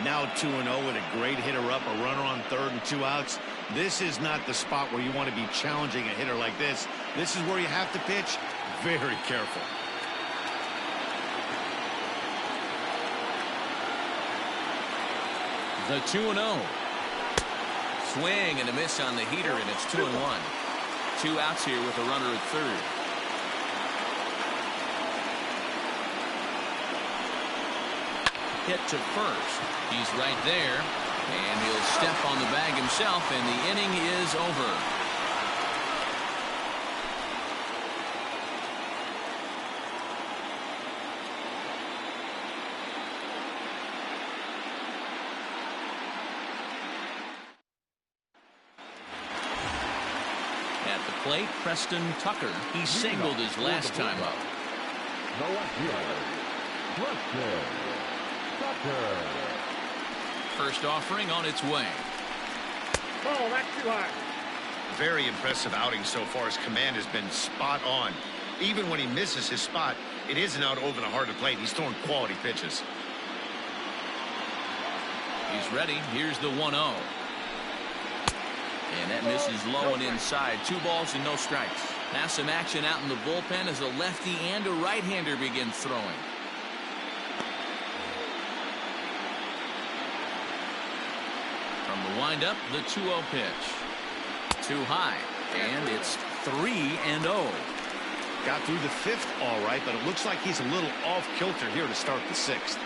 Now 2-0 with a great hitter up, a runner on third and 2 outs. This is not the spot where you want to be challenging a hitter like this. This is where you have to pitch very careful. The 2-0. Swing and a miss on the heater, and it's 2-1. 2 outs here with a runner at third. Hit to first. He's right there, and he'll step on the bag himself, and the inning is over. At the plate, Preston Tucker. He singled his last time up. First offering on its way. Ball, that's too high. Very impressive outing so far. His command has been spot on. Even when he misses his spot, it isn't out over the heart of the plate. He's throwing quality pitches. He's ready. Here's the 1-0. And that misses low and inside. 2 balls and no strikes. Now some action out in the bullpen as a lefty and a right-hander begin throwing. From the windup, the 2-0 pitch. Too high, and it's 3-0. Got through the 5th all right, but it looks like he's a little off kilter here to start the 6th.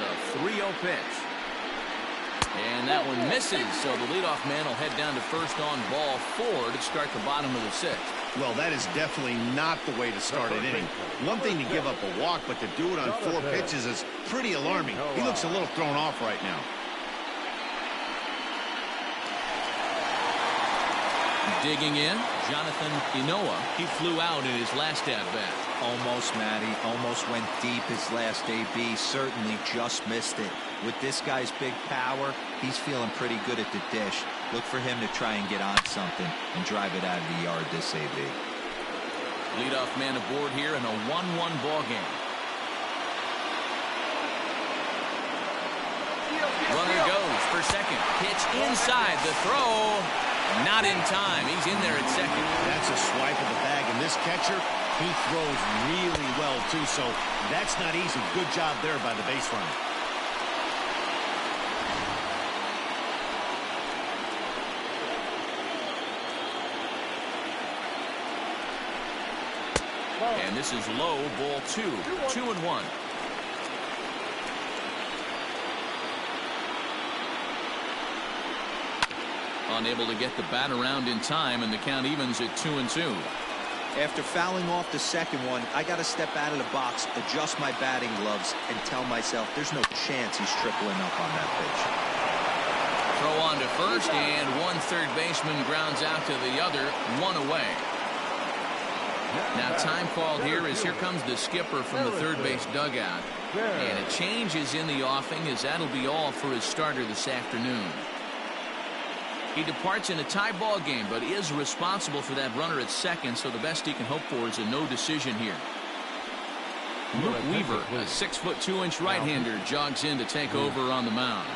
The 3-0 pitch. And that one misses, so the leadoff man will head down to first on ball 4 to start the bottom of the 6th. Well, that is definitely not the way to start an inning. One thing to give up a walk, but to do it on 4 pitches is pretty alarming. He looks a little thrown off right now. Digging in, Jonathan Ncaa. He flew out in his last at-bat. Almost, Matty. Almost went deep his last AB. Certainly just missed it. With this guy's big power, he's feeling pretty good at the dish. Look for him to try and get on something and drive it out of the yard this AB. Leadoff man aboard here in a 1-1 ball game. Runner goes for second. Pitch inside. The throw. Not in time. He's in there at second. That's a swipe of the bag, and this catcher, he throws really well, too, so that's not easy. Good job there by the base runner. And this is low, ball 2. 2-1. Unable to get the bat around in time, and the count evens at 2-2. After fouling off the second one, I got to step out of the box, adjust my batting gloves, and tell myself there's no chance he's tripling up on that pitch. Throw on to first, and one third baseman grounds out to the other, 1 away. Now time called here as here comes the skipper from the third base dugout. And a change is in the offing as that'll be all for his starter this afternoon. He departs in a tie ball game, but is responsible for that runner at second, so the best he can hope for is a no decision here. Luke Weaver, a 6'2" right-hander, jogs in to take over on the mound.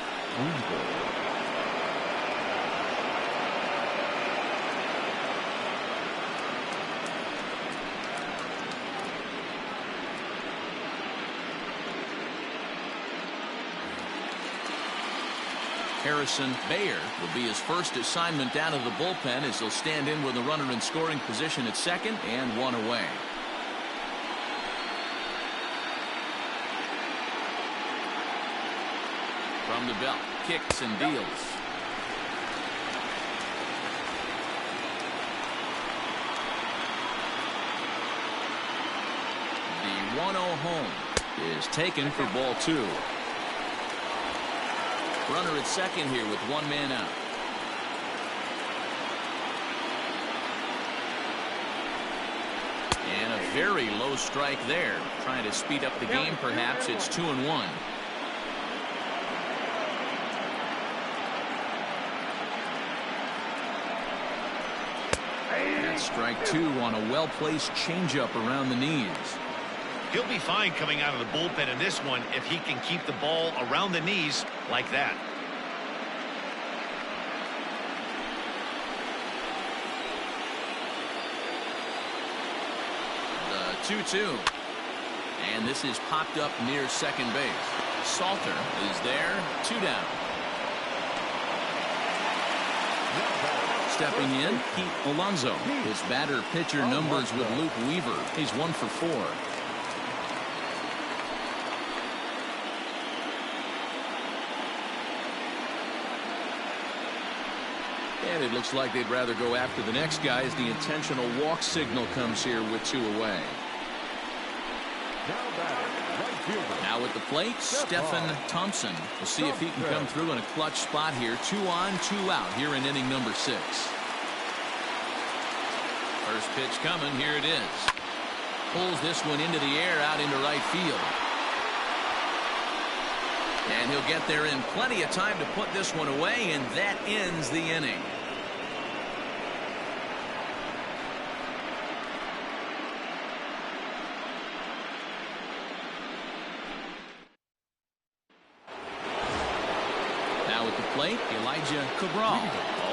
Harrison Bayer will be his first assignment down to the bullpen as he'll stand in with a runner in scoring position at second and 1 away. From the belt, kicks and deals. The 1-0 home is taken for ball 2. Runner at second here with one man out. And a very low strike there. Trying to speed up the game, perhaps. It's 2-1. That's strike two on a well-placed changeup around the knees. He'll be fine coming out of the bullpen in this one if he can keep the ball around the knees like that. The 2-2. And this is popped up near second base. Salter is there. 2 down. Stepping in, Pete Alonso. His batter-pitcher numbers with Luke Weaver. He's 1 for 4. And it looks like they'd rather go after the next guy as the intentional walk signal comes here with 2 away. Now at the plate, Stephen Thompson. We'll see if he can come through in a clutch spot here. 2 on, 2 out here in inning number 6. First pitch coming. Here it is. Pulls this one into the air out into right field. And he'll get there in plenty of time to put this one away, and that ends the inning. Plate, Elijah Cabral.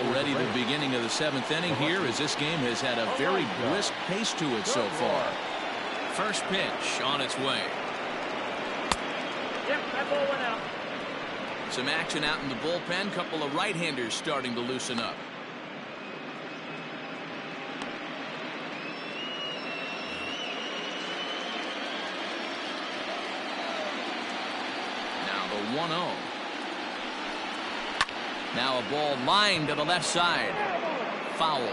Already the beginning of the 7th inning here as this game has had a very brisk pace to it so far. First pitch on its way. Yep, that ball went out. Some action out in the bullpen. Couple of right-handers starting to loosen up. Now the 1-0. Now a ball lined to the left side. Foul.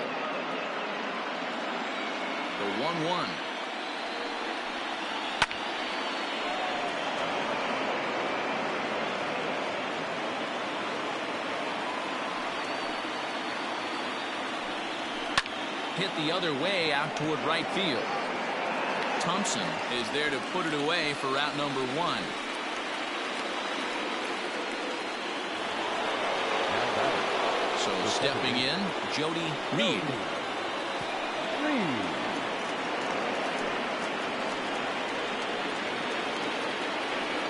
The 1-1. Hit the other way out toward right field. Thompson is there to put it away for route number 1. So stepping in, Jody Reed.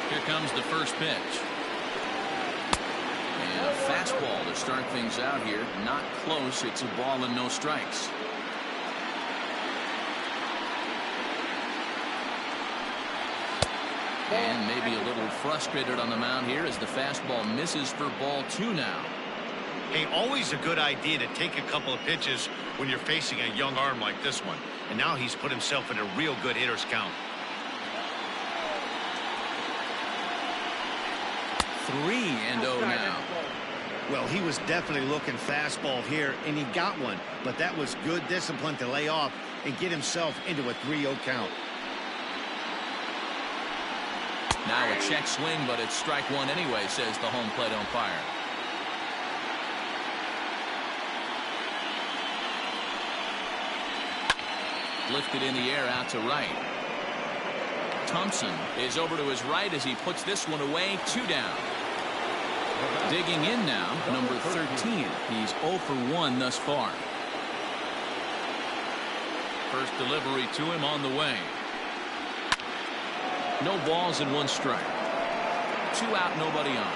Here comes the first pitch. And a fastball to start things out here. Not close. It's a ball and no strikes. And maybe a little frustrated on the mound here as the fastball misses for ball 2 now. Hey, always a good idea to take a couple of pitches when you're facing a young arm like this one. And now he's put himself in a real good hitter's count. 3-0 now. Well, he was definitely looking fastball here, and he got one. But that was good discipline to lay off and get himself into a 3-0 count. Now a check swing, but it's strike 1 anyway, says the home plate umpire. Lifted in the air out to right. Thompson is over to his right as he puts this one away. 2 down. Digging in now, number 13. He's 0 for 1 thus far. First delivery to him on the way. No balls and 1 strike. 2 out, nobody on.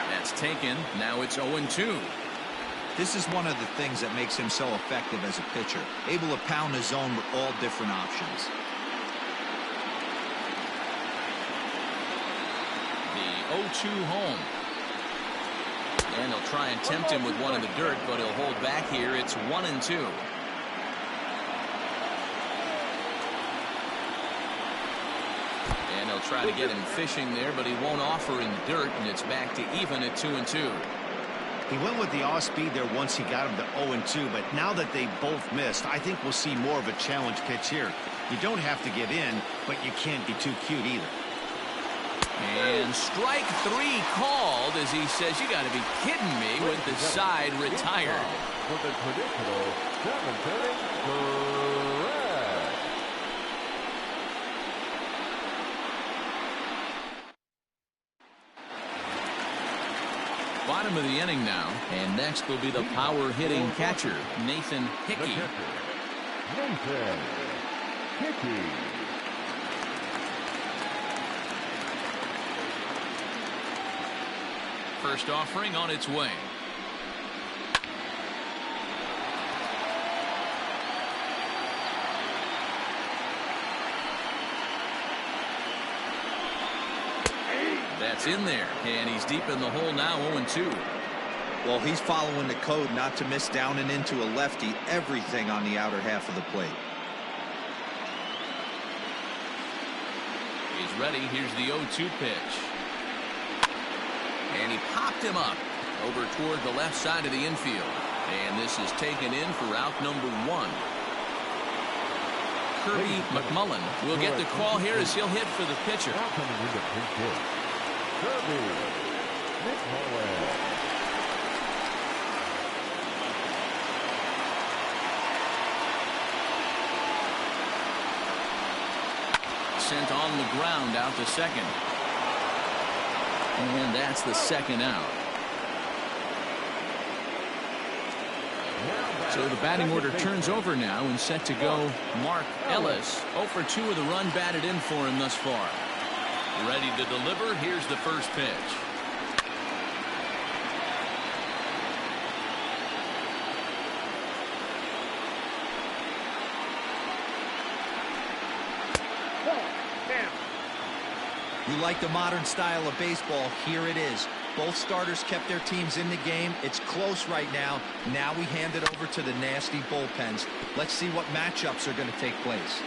That's taken. Now it's 0-2. This is one of the things that makes him so effective as a pitcher, able to pound his zone with all different options. The 0-2 home. And they'll try and tempt him with one in the dirt, but he'll hold back here. It's 1-2. And they'll try to get him fishing there, but he won't offer in the dirt, and it's back to even at 2-2. He went with the off speed there once he got him to 0-2, but now that they both missed, I think we'll see more of a challenge pitch here. You don't have to give in, but you can't be too cute either. And strike 3 called as he says, you got to be kidding me, with the side retired. For the traditional 7th correct. Bottom of the inning now, and next will be the power-hitting catcher, Nathan Hickey. Nathan Hickey. First offering on its way. That's in there, and he's deep in the hole now, 0-2. Well, he's following the code not to miss down and into a lefty, everything on the outer half of the plate. He's ready. Here's the 0-2 pitch. And he popped him up over toward the left side of the infield. And this is taken in for out number 1. Kirby McMullen will get the call here as he'll hit for the pitcher. Now coming in to pitch hit, Kirby McMullen. Sent on the ground out to second. And that's the second out. So the batting order turns over now and set to go Mark Ellis. 0 for 2 with a run batted in for him thus far. Ready to deliver. Here's the first pitch. You like the modern style of baseball? Here it is. Both starters kept their teams in the game. It's close right now. Now we hand it over to the nasty bullpens. Let's see what matchups are going to take place.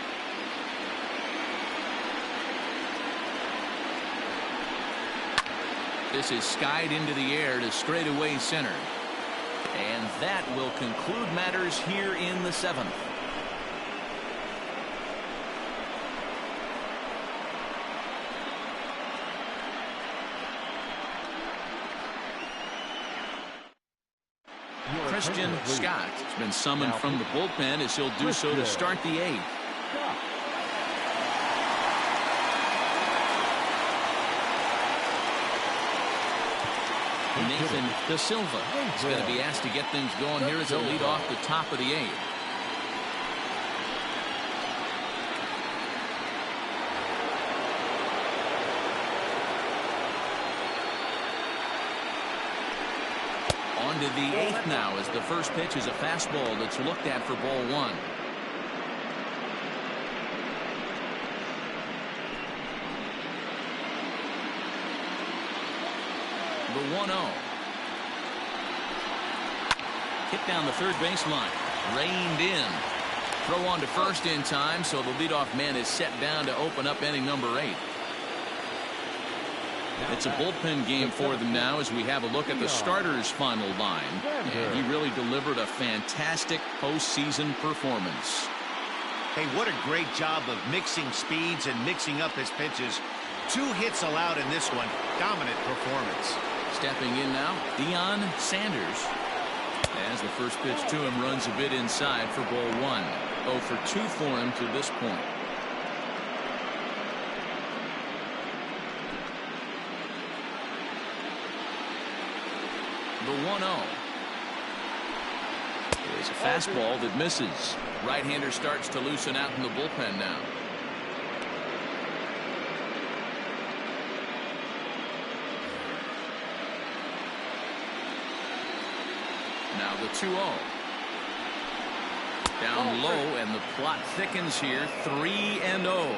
This is skied into the air to straightaway center. And that will conclude matters here in the 7th. Christian Scott has been summoned from the bullpen as he'll do so to start the 8th. Nathan Da Silva is going to be asked to get things going here as he'll lead off the top of the 8th. On to the 8th now as the first pitch is a fastball that's looked at for ball 1. The 1-0. Hit down the third baseline. Reined in. Throw on to first in time, so the leadoff man is set down to open up inning number 8. It's a bullpen game for them now as we have a look at the starters' final line. And he really delivered a fantastic postseason performance. Hey, what a great job of mixing speeds and mixing up his pitches. 2 hits allowed in this one. Dominant performance. Stepping in now, Deion Sanders. As the first pitch to him runs a bit inside for ball 1. 0 for 2 for him to this point. The 1-0 is a fastball that misses. Right-hander starts to loosen out in the bullpen now. Now the 2-0. Down low, and the plot thickens here. 3-0.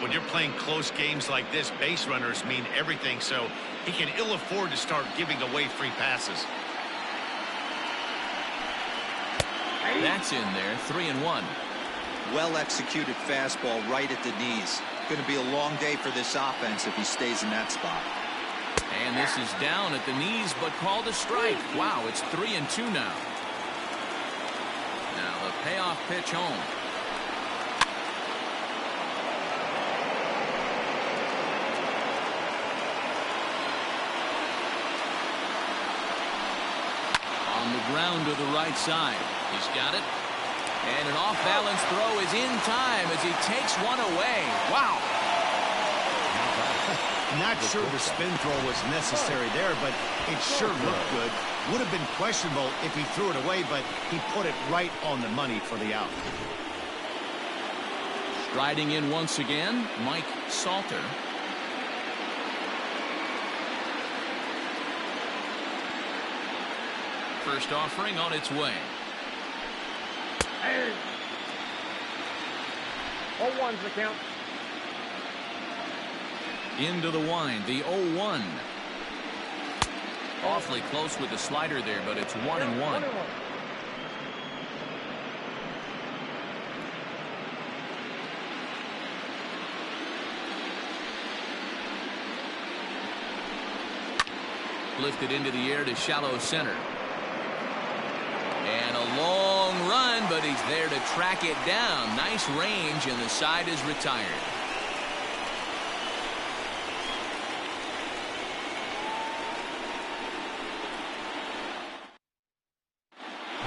When you're playing close games like this, base runners mean everything, so he can ill afford to start giving away free passes. That's in there. 3-1. Well executed fastball right at the knees. Going to be a long day for this offense if he stays in that spot. And this is down at the knees, but called a strike. Wow, it's 3-2 now. Now the payoff pitch home. On the ground to the right side. He's got it. And an off-balance throw is in time as he takes one away. Wow. Not sure the spin throw was necessary there, but it sure looked good. Would have been questionable if he threw it away, but he put it right on the money for the out. Striding in once again, Mike Salter. First offering on its way. 0-1's the count. Into the wind, the 0-1. Awfully close with the slider there, but it's 1-1. Lifted into the air to shallow center. And a long run, but he's there to track it down. Nice range, and the side is retired.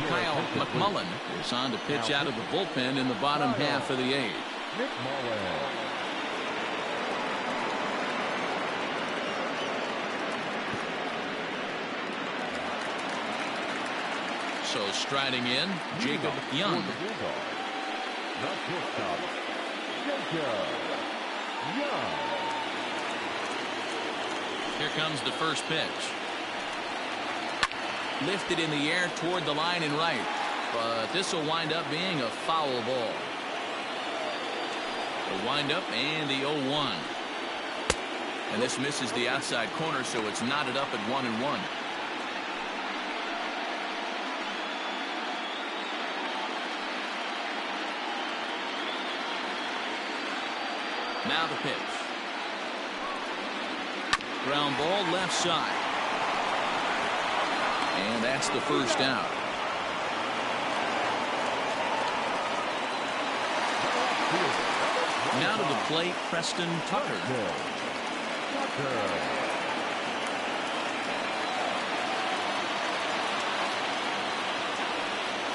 Kyle McMullen is on to pitch out of the bullpen in the bottom half of the eighth. So striding in, Jacob Young. Here comes the first pitch. Lifted in the air toward the line and right, but this will wind up being a foul ball. The windup and the 0-1. And this misses the outside corner, so it's knotted up at 1-1. Now the pitch. Ground ball left side. And that's the first out. Now to the plate, Preston Tucker.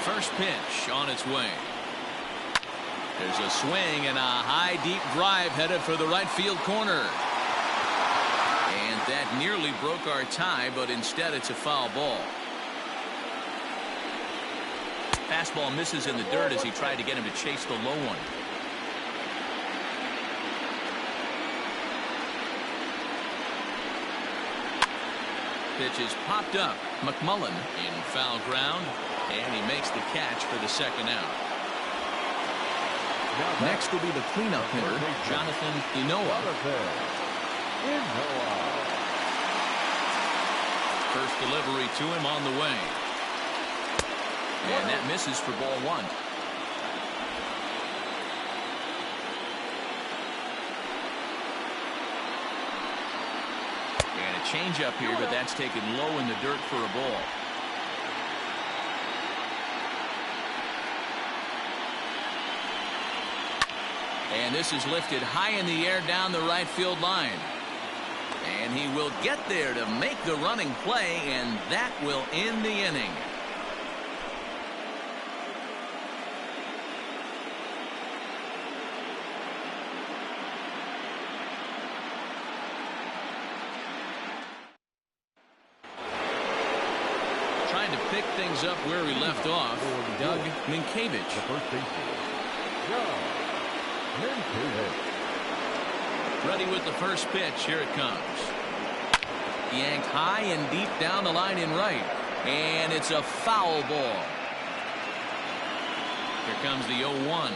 First pitch on its way. There's a swing and a high deep drive headed for the right field corner. And that nearly broke our tie, but instead it's a foul ball. Fastball misses in the dirt as he tried to get him to chase the low one. Pitch is popped up. McMullen in foul ground, and he makes the catch for the second out. Next will be the cleanup hitter, Jonathan Ncaa. First delivery to him on the way. And that misses for ball one. And a changeup here, but that's taken low in the dirt for a ball. And this is lifted high in the air down the right field line. And he will get there to make the running play, and that will end the inning. Trying to pick things up where we left off, Doug Ncaa. Ready with the first pitch. Here it comes. Yanked high and deep down the line in right. And it's a foul ball. Here comes the 0-1.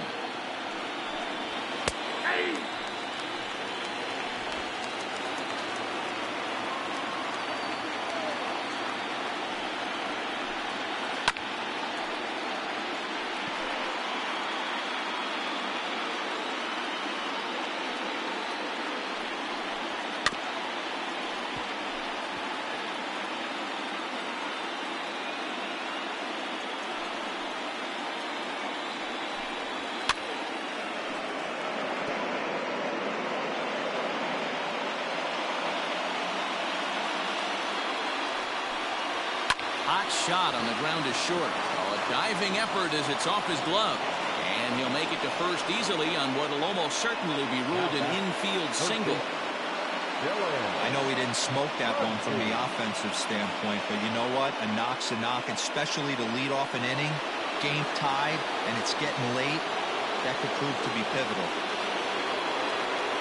Hot shot on the ground is short. Oh, a diving effort as it's off his glove. And he'll make it to first easily on what will almost certainly be ruled an infield single. I know he didn't smoke that one from the offensive standpoint, but you know what? A knock's a knock, especially to lead off an inning. Game tied, and it's getting late. That could prove to be pivotal.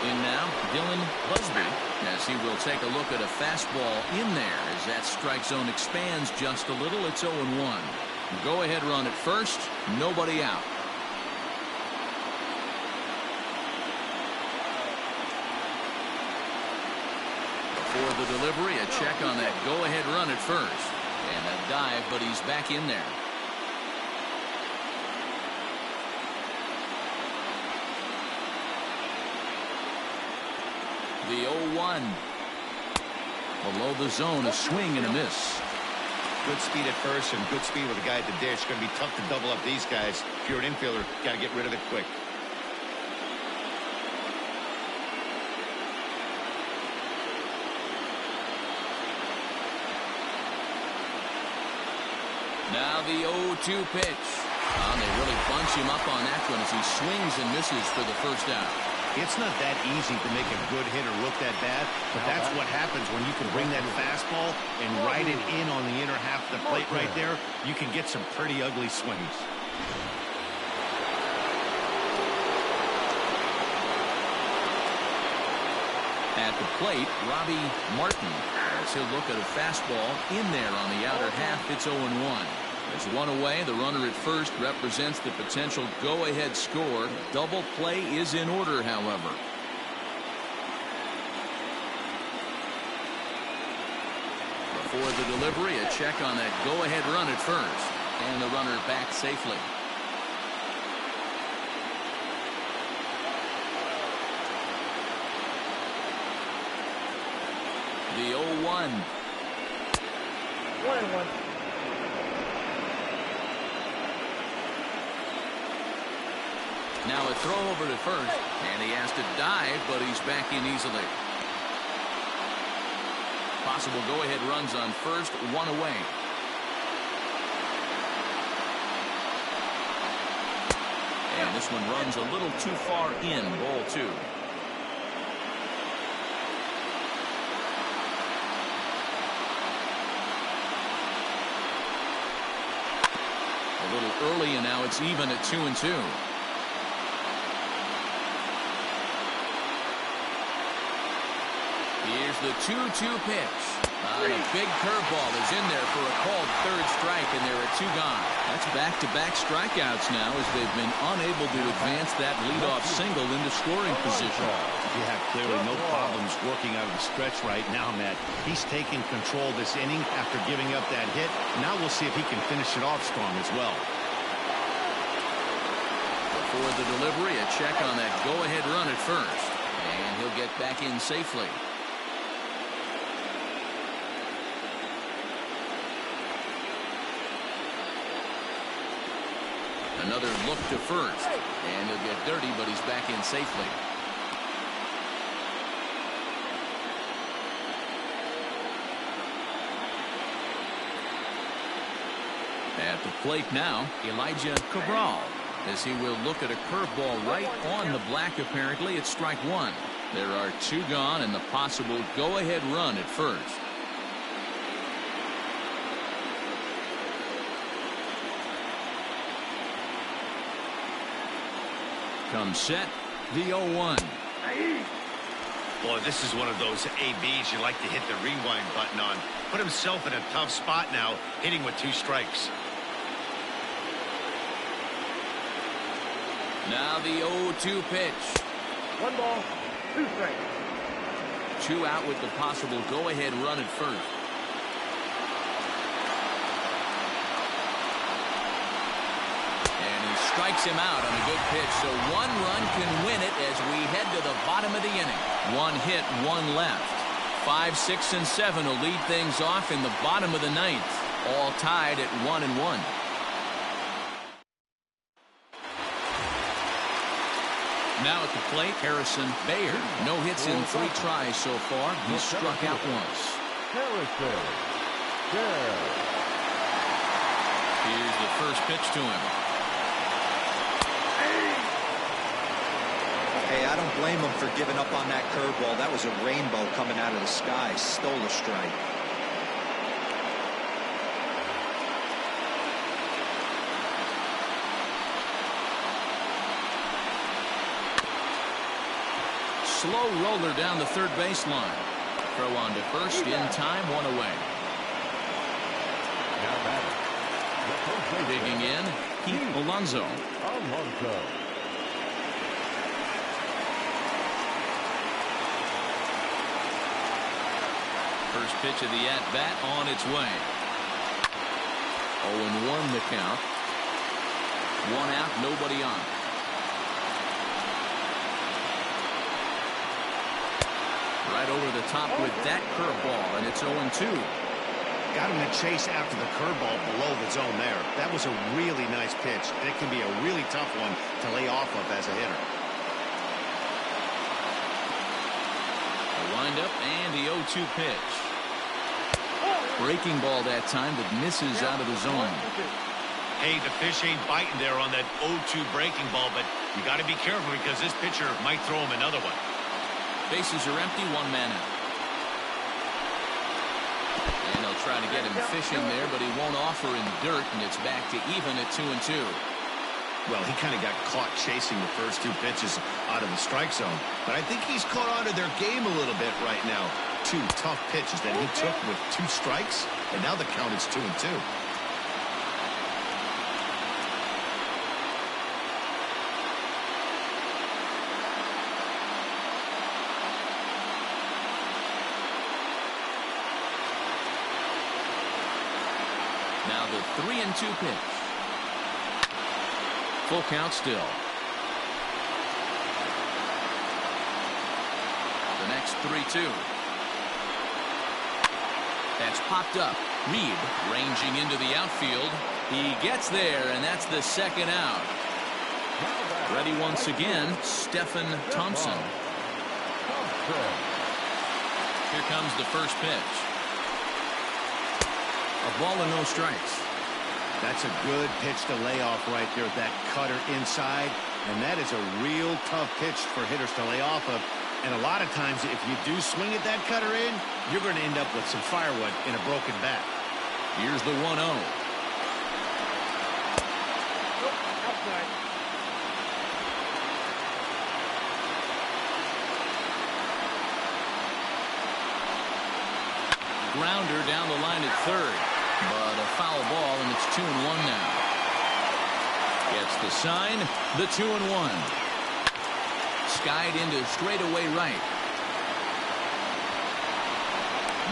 In now, Dylan Busby, as he will take a look at a fastball in there as that strike zone expands just a little. It's 0-1. Go ahead run at first, nobody out. For the delivery, a check on that go-ahead run at first. And a dive, but he's back in there. The 0-1. Below the zone, a swing and a miss. Good speed at first and good speed with the guy at the dish. It's going to be tough to double up these guys. If you're an infielder, got to get rid of it quick. Now the 0-2 pitch. They really bunch him up on that one as he swings and misses for the first out. It's not that easy to make a good hitter look that bad, but that's what happens when you can bring that fastball and ride it in on the inner half of the plate right there. You can get some pretty ugly swings. At the plate, Robbie Martin, as he'll look at a fastball in there on the outer half. It's 0-1. There's one away. The runner at first represents the potential go-ahead score. Double play is in order, however. Before the delivery, a check on that go-ahead run at first. And the runner back safely. The 0-1. 1-1. Now a throw over to first, and he has to dive, but he's back in easily. Possible go-ahead runs on first, one away. And this one runs a little too far in, ball 2. A little early, and now it's even at 2-2. Here's the 2-2 pitch. And a big curveball is in there for a called third strike, and there are 2 gone. That's back-to-back strikeouts now as they've been unable to advance that leadoff single into scoring position. Yeah, clearly no problems working out of the stretch right now, Matt. He's taking control this inning after giving up that hit. Now we'll see if he can finish it off strong as well. Before the delivery, a check on that go-ahead run at first. And he'll get back in safely. Another look to first. And he'll get dirty, but he's back in safely. At the plate now, Elijah Cabral, as he will look at a curveball right on the black. Apparently it's strike 1. There are 2 gone and the possible go-ahead run at first. Comes set, the 0-1. Boy, this is one of those ABs you like to hit the rewind button on. Put himself in a tough spot now, hitting with 2 strikes. Now the 0-2 pitch. 1 ball, 2 strikes. 2 out with the possible go-ahead run at first. And he strikes him out on a good pitch, so 1 run can win it as we head to the bottom of the inning. 1 hit, 1 left. 5, 6, and 7 will lead things off in the bottom of the 9th. All tied at 1-1. Now at the plate, Harrison Bayer. No hits in 3 tries so far. He's struck out once. Harrison Bayer. first pitch to him. Hey, I don't blame him for giving up on that curveball. That was a rainbow coming out of the sky. Stole a strike. Slow roller down the third baseline. Throw on to first in time, one away. Now batting. The first baseman. Digging in, Heath Alonso. First pitch of the at-bat on its way. 0-1 the count. One out, nobody on. Right over the top with that curveball, and it's 0-2. Got him to chase after the curveball below the zone there. That was a really nice pitch. That can be a really tough one to lay off of as a hitter. The windup and the 0-2 pitch. Breaking ball that time that misses out of the zone. Hey, the fish ain't biting there on that 0-2 breaking ball, but you got to be careful because this pitcher might throw him another one. Bases are empty, one man out. And they'll try to get him fishing there, but he won't offer in dirt, and it's back to even at 2-2. Well, he kind of got caught chasing the first two pitches out of the strike zone, but I think he's caught on to their game a little bit right now. Two tough pitches that he took with two strikes, and now the count is 2-2. Now the 3-2 pitch. Full count still. The next 3-2. That's popped up. Reed ranging into the outfield. He gets there, and that's the second out. Ready once again, Stephen Thompson. Here comes the first pitch. A ball and no strikes. That's a good pitch to lay off right there, that cutter inside. And that is a real tough pitch for hitters to lay off of. And a lot of times, if you do swing at that cutter in, you're going to end up with some firewood in a broken bat. Here's the 1-0. Outside. Grounder down the line at third. But a foul ball, and it's 2-1 now. Gets the sign, the 2-1. Skied into straightaway right.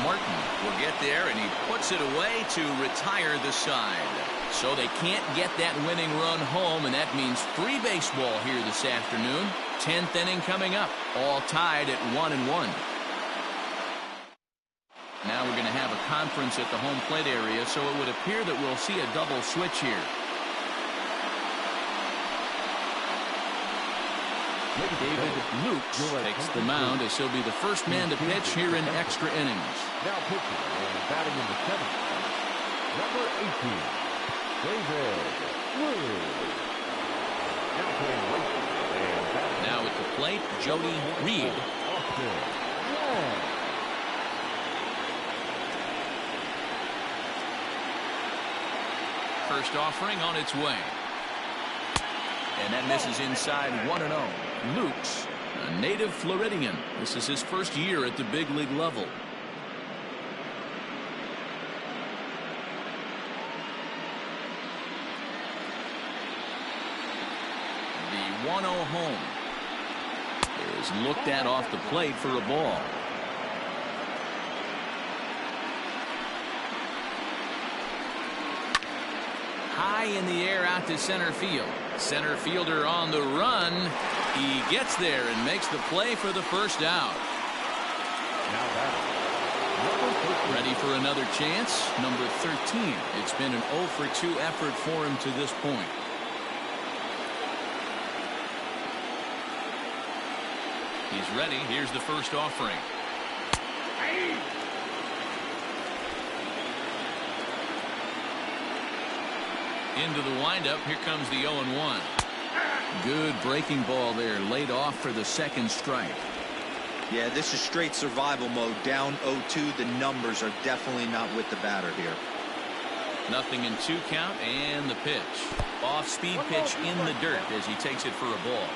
Martin will get there, and he puts it away to retire the side. So they can't get that winning run home, and that means free baseball here this afternoon. 10th inning coming up, all tied at 1-1. Now we're going to have a conference at the home plate area, so it would appear that we'll see a double switch here. David Lukes takes the mound as he'll be the first man to pitch here in extra innings. Now pitching and batting in the seventh. Number 18, David Lukes. Now playing racing and batting. Now at the plate, Jody Reed. First offering on its way. And that misses inside 1-0. Lukes, a native Floridian. This is his first year at the big league level. The 1-0 home is looked at off the plate for a ball. High in the air out to center field. Center fielder on the run. He gets there and makes the play for the first out. Ready for another chance. Number 13. It's been an 0-for-2 effort for him to this point. He's ready. Here's the first offering. Into the windup. Here comes the 0-1. Good breaking ball there. Laid off for the second strike. Yeah, this is straight survival mode. Down 0-2. The numbers are definitely not with the batter here. 0-2 count, and the pitch. Off-speed pitch in the dirt as he takes it for a ball.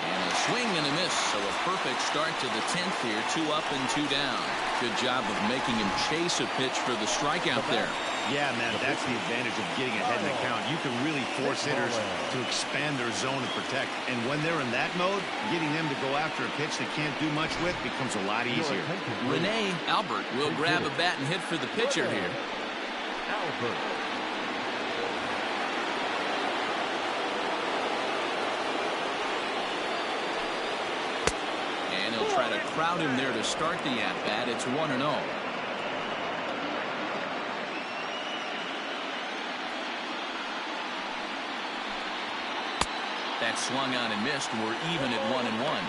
And a swing and a miss, so a perfect start to the 10th here. 2 up and 2 down. Good job of making him chase a pitch for the strikeout there. Yeah, man, that's the advantage of getting ahead in the count. You can really force hitters to expand their zone and protect. And when they're in that mode, getting them to go after a pitch they can't do much with becomes a lot easier. Rene Albert will grab a bat and hit for the pitcher here. Albert. And he'll try to crowd him there to start the at-bat. It's 1-0. That swung on and missed. We're even at 1-1.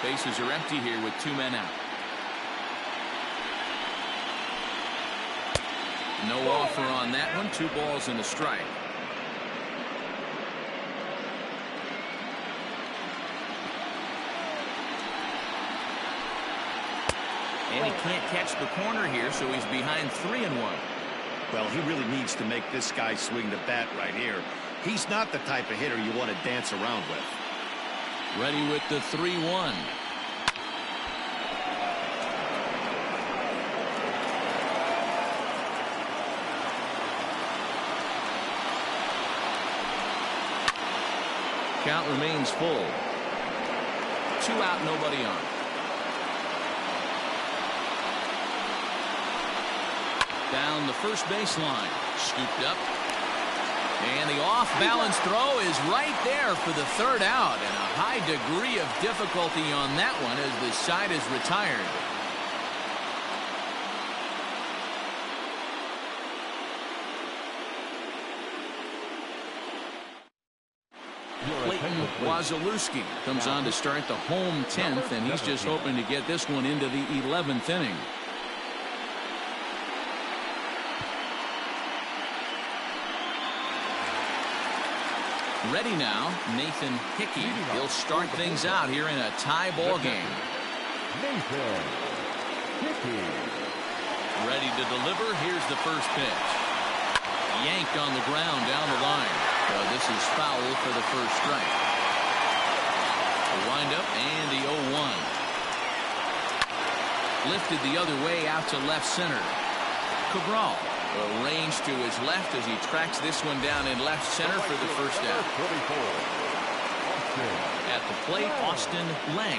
Bases are empty here with 2 men out. No offer on that one. 2 balls and a strike. And he can't catch the corner here, so he's behind 3-1. Well, he really needs to make this guy swing the bat right here. He's not the type of hitter you want to dance around with. Ready with the 3-1. Count remains full. 2 out, nobody on. Down the first baseline. Scooped up. And the off-balance throw is right there for the 3rd out. And a high degree of difficulty on that one as the side is retired. Clayton Wazalewski comes on to start the home 10th, and he's just hoping to get this one into the 11th inning. Ready now, Nathan Hickey. He'll start things out here in a tie ball game. Nathan Hickey. Ready to deliver. Here's the first pitch. Yanked on the ground down the line. Well, this is foul for the first strike. The windup and the 0-1. Lifted the other way out to left center. Cabral. Arranged to his left as he tracks this one down in left center for the first out. At the plate, Austin Lang.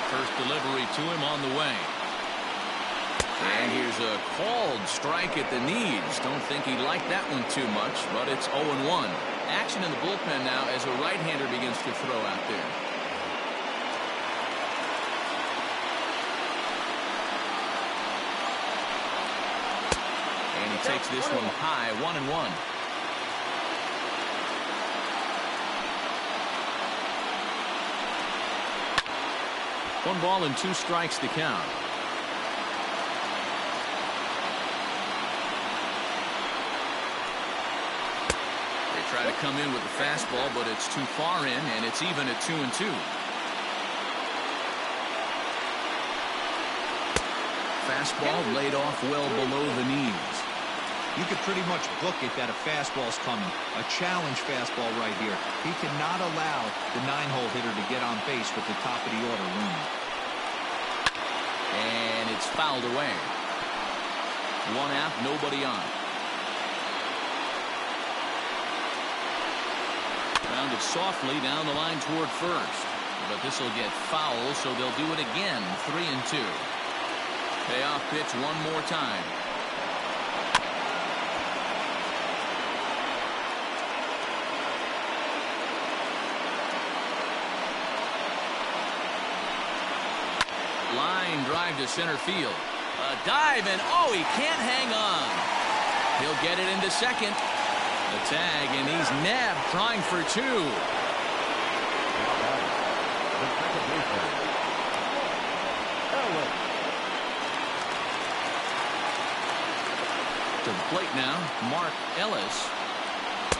First delivery to him on the way. And here's a called strike at the knees. Don't think he liked that one too much, but it's 0-1. Action in the bullpen now as a right-hander begins to throw out there. Takes this one high, 1-1. 1 ball and 2 strikes to count. They try to come in with the fastball, but it's too far in, and it's even at 2-2. Fastball laid off well below the knees. You could pretty much book it that a fastball's coming. A challenge fastball right here. He cannot allow the 9-hole hitter to get on base with the top of the order looming. And it's fouled away. 1 out, nobody on. Grounded softly down the line toward first. But this will get foul, so they'll do it again. 3-2. Payoff pitch one more time. Line drive to center field. A dive, and oh, he can't hang on. He'll get it into second. The tag, and he's nabbed trying for 2. baseman, Ellis. To the plate now, Mark Ellis.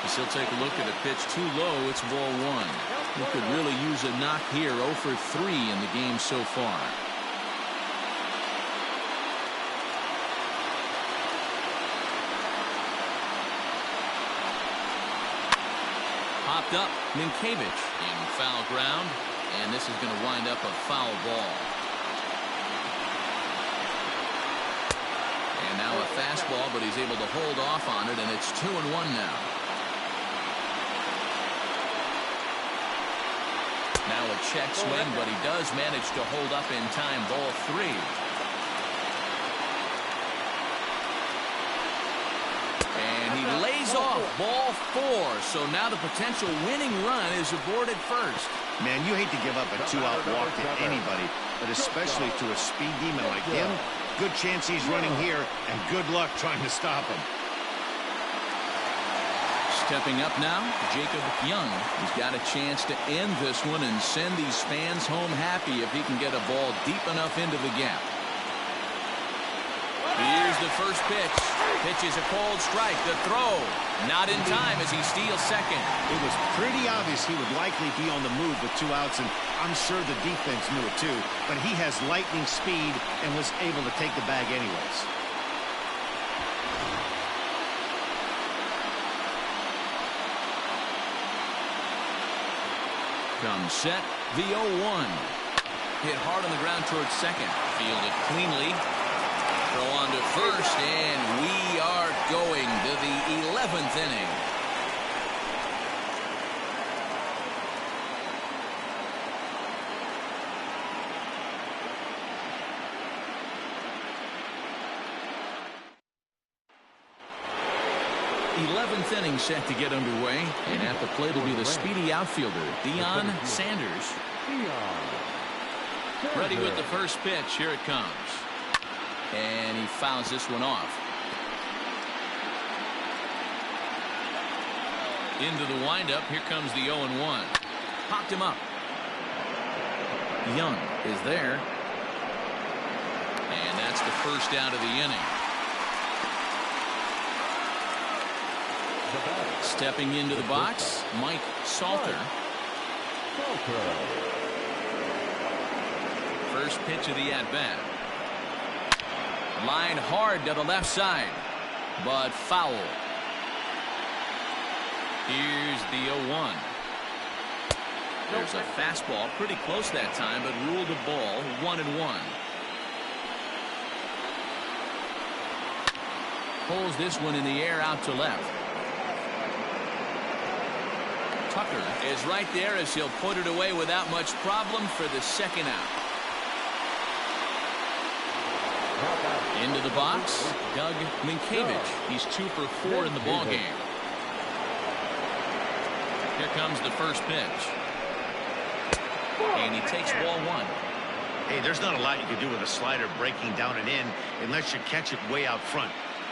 As he'll take a look at a pitch too low. It's ball one. He could really use a knock here. 0 for 3 in the game so far. Popped up, Ncaa in foul ground, and this is going to wind up a foul ball. And now a fastball, but he's able to hold off on it, and it's 2-1 now. Now a check swing, but he does manage to hold up in time. Ball 3. And he lays off ball 4. So now the potential winning run is aborted first. Man, you hate to give up a 2-out walk to anybody, but especially to a speed demon like him. Good chance he's running here, and good luck trying to stop him. Stepping up now, Jacob Young. He's got a chance to end this one and send these fans home happy if he can get a ball deep enough into the gap. Here's the first pitch. Pitch is a cold strike. The throw not in time as he steals second. It was pretty obvious he would likely be on the move with 2 outs, and I'm sure the defense knew it too. But he has lightning speed and was able to take the bag anyways. Comes set, the 0-1. Hit hard on the ground towards second. Fielded cleanly. Throw on to first, and we are going to the 11th inning. th inning set to get underway, and at the plate will be the speedy outfielder, Deion Sanders. Ready with the first pitch. Here it comes. And he fouls this one off. Into the windup. Here comes the 0-1. Popped him up. Young is there. And that's the first out of the inning. Stepping into the box, Mike Salter. First pitch of the at-bat. Line hard to the left side, but foul. Here's the 0-1. There's a fastball pretty close that time, but ruled a ball. 1-1. Pulls this one in the air out to left. Tucker is right there as he'll put it away without much problem for the second out. Into the box, Doug Ncaa. He's 2 for 4 in the ballgame. Here comes the first pitch. And he takes ball 1. Hey, there's not a lot you can do with a slider breaking down and in unless you catch it way out front.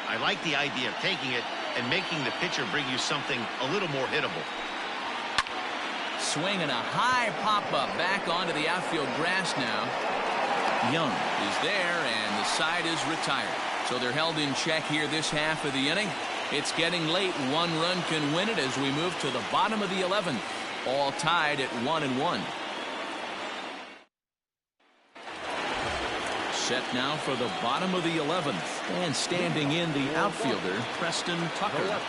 I like the idea of taking it and making the pitcher bring you something a little more hittable. Swinging a high pop-up back onto the outfield grass now. Young is there, and the side is retired. So they're held in check here this half of the inning. It's getting late. 1 run can win it as we move to the bottom of the 11th. All tied at 1-1. Set now for the bottom of the 11th. And standing in the outfielder, Preston Tucker. The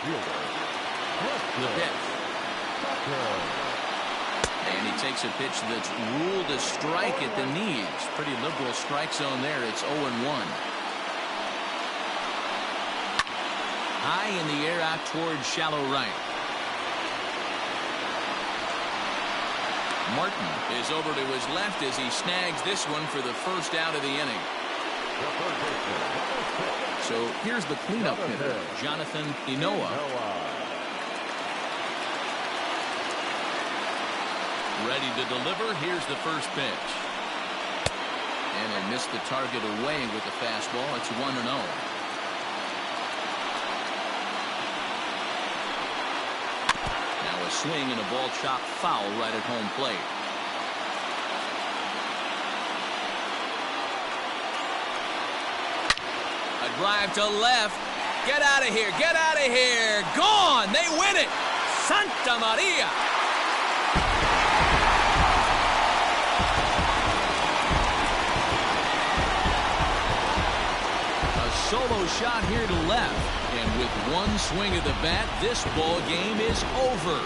pitch. And he takes a pitch that's ruled a strike at the knees. Pretty liberal strike zone there. It's 0-1. High in the air out towards shallow right. Martin is over to his left as he snags this one for the first out of the inning. So here's the cleanup hitter, Jonathan Ncaa. Ready to deliver. Here's the first pitch. And they missed the target away with the fastball. It's 1-0. Now a swing and a ball chopped foul right at home plate. drive to left. Get out of here. Get out of here. Gone. They win it. Santa Maria. A solo shot here to left. And with one swing of the bat, this ball game is over.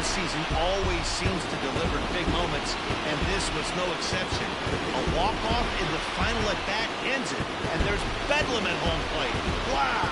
Season always seems to deliver big moments, and this was no exception. A walk-off in the final at-bat ends it, and there's bedlam at home plate. Wow!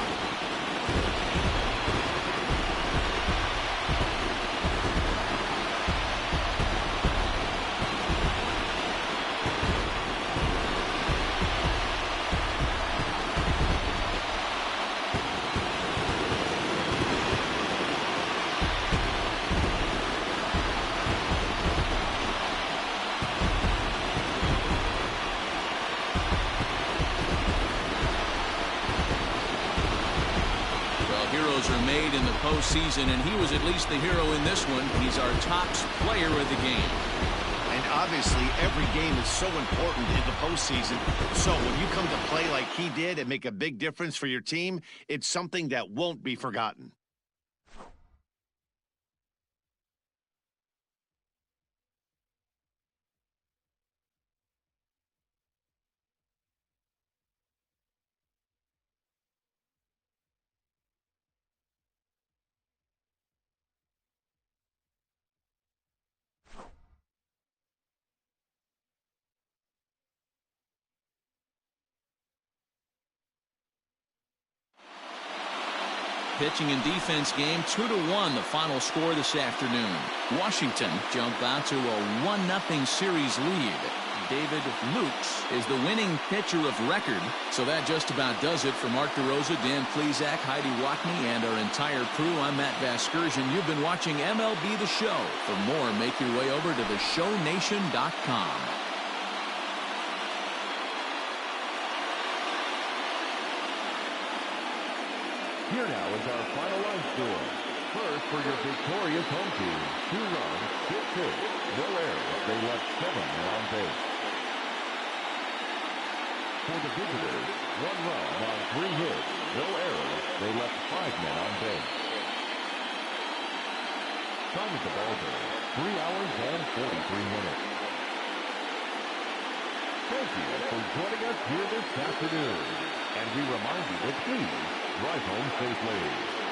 Heroes are made in the postseason, and he was at least the hero in this one. He's our top player of the game. And obviously, every game is so important in the postseason. So when you come to play like he did and make a big difference for your team, it's something that won't be forgotten. Pitching and defense game 2-1, the final score this afternoon. Washington jump out to a 1-0 series lead. David Lukes is the winning pitcher of record. So that just about does it for Mark DeRosa, Dan Plesac, Heidi Watney, and our entire crew. I'm Matt Vasgersian. You've been watching MLB The Show. For more, make your way over to theshownation.com. Here now is our final line score. First, for your victorious home team, 2 runs, 6 hits, no errors. They left 7 men on base. For the visitors, 1 run on 3 hits, no errors. They left 5 men on base. Time at the ball game, 3 hours and 43 minutes. Thank you for joining us here this afternoon. And we remind you to please drive home safely.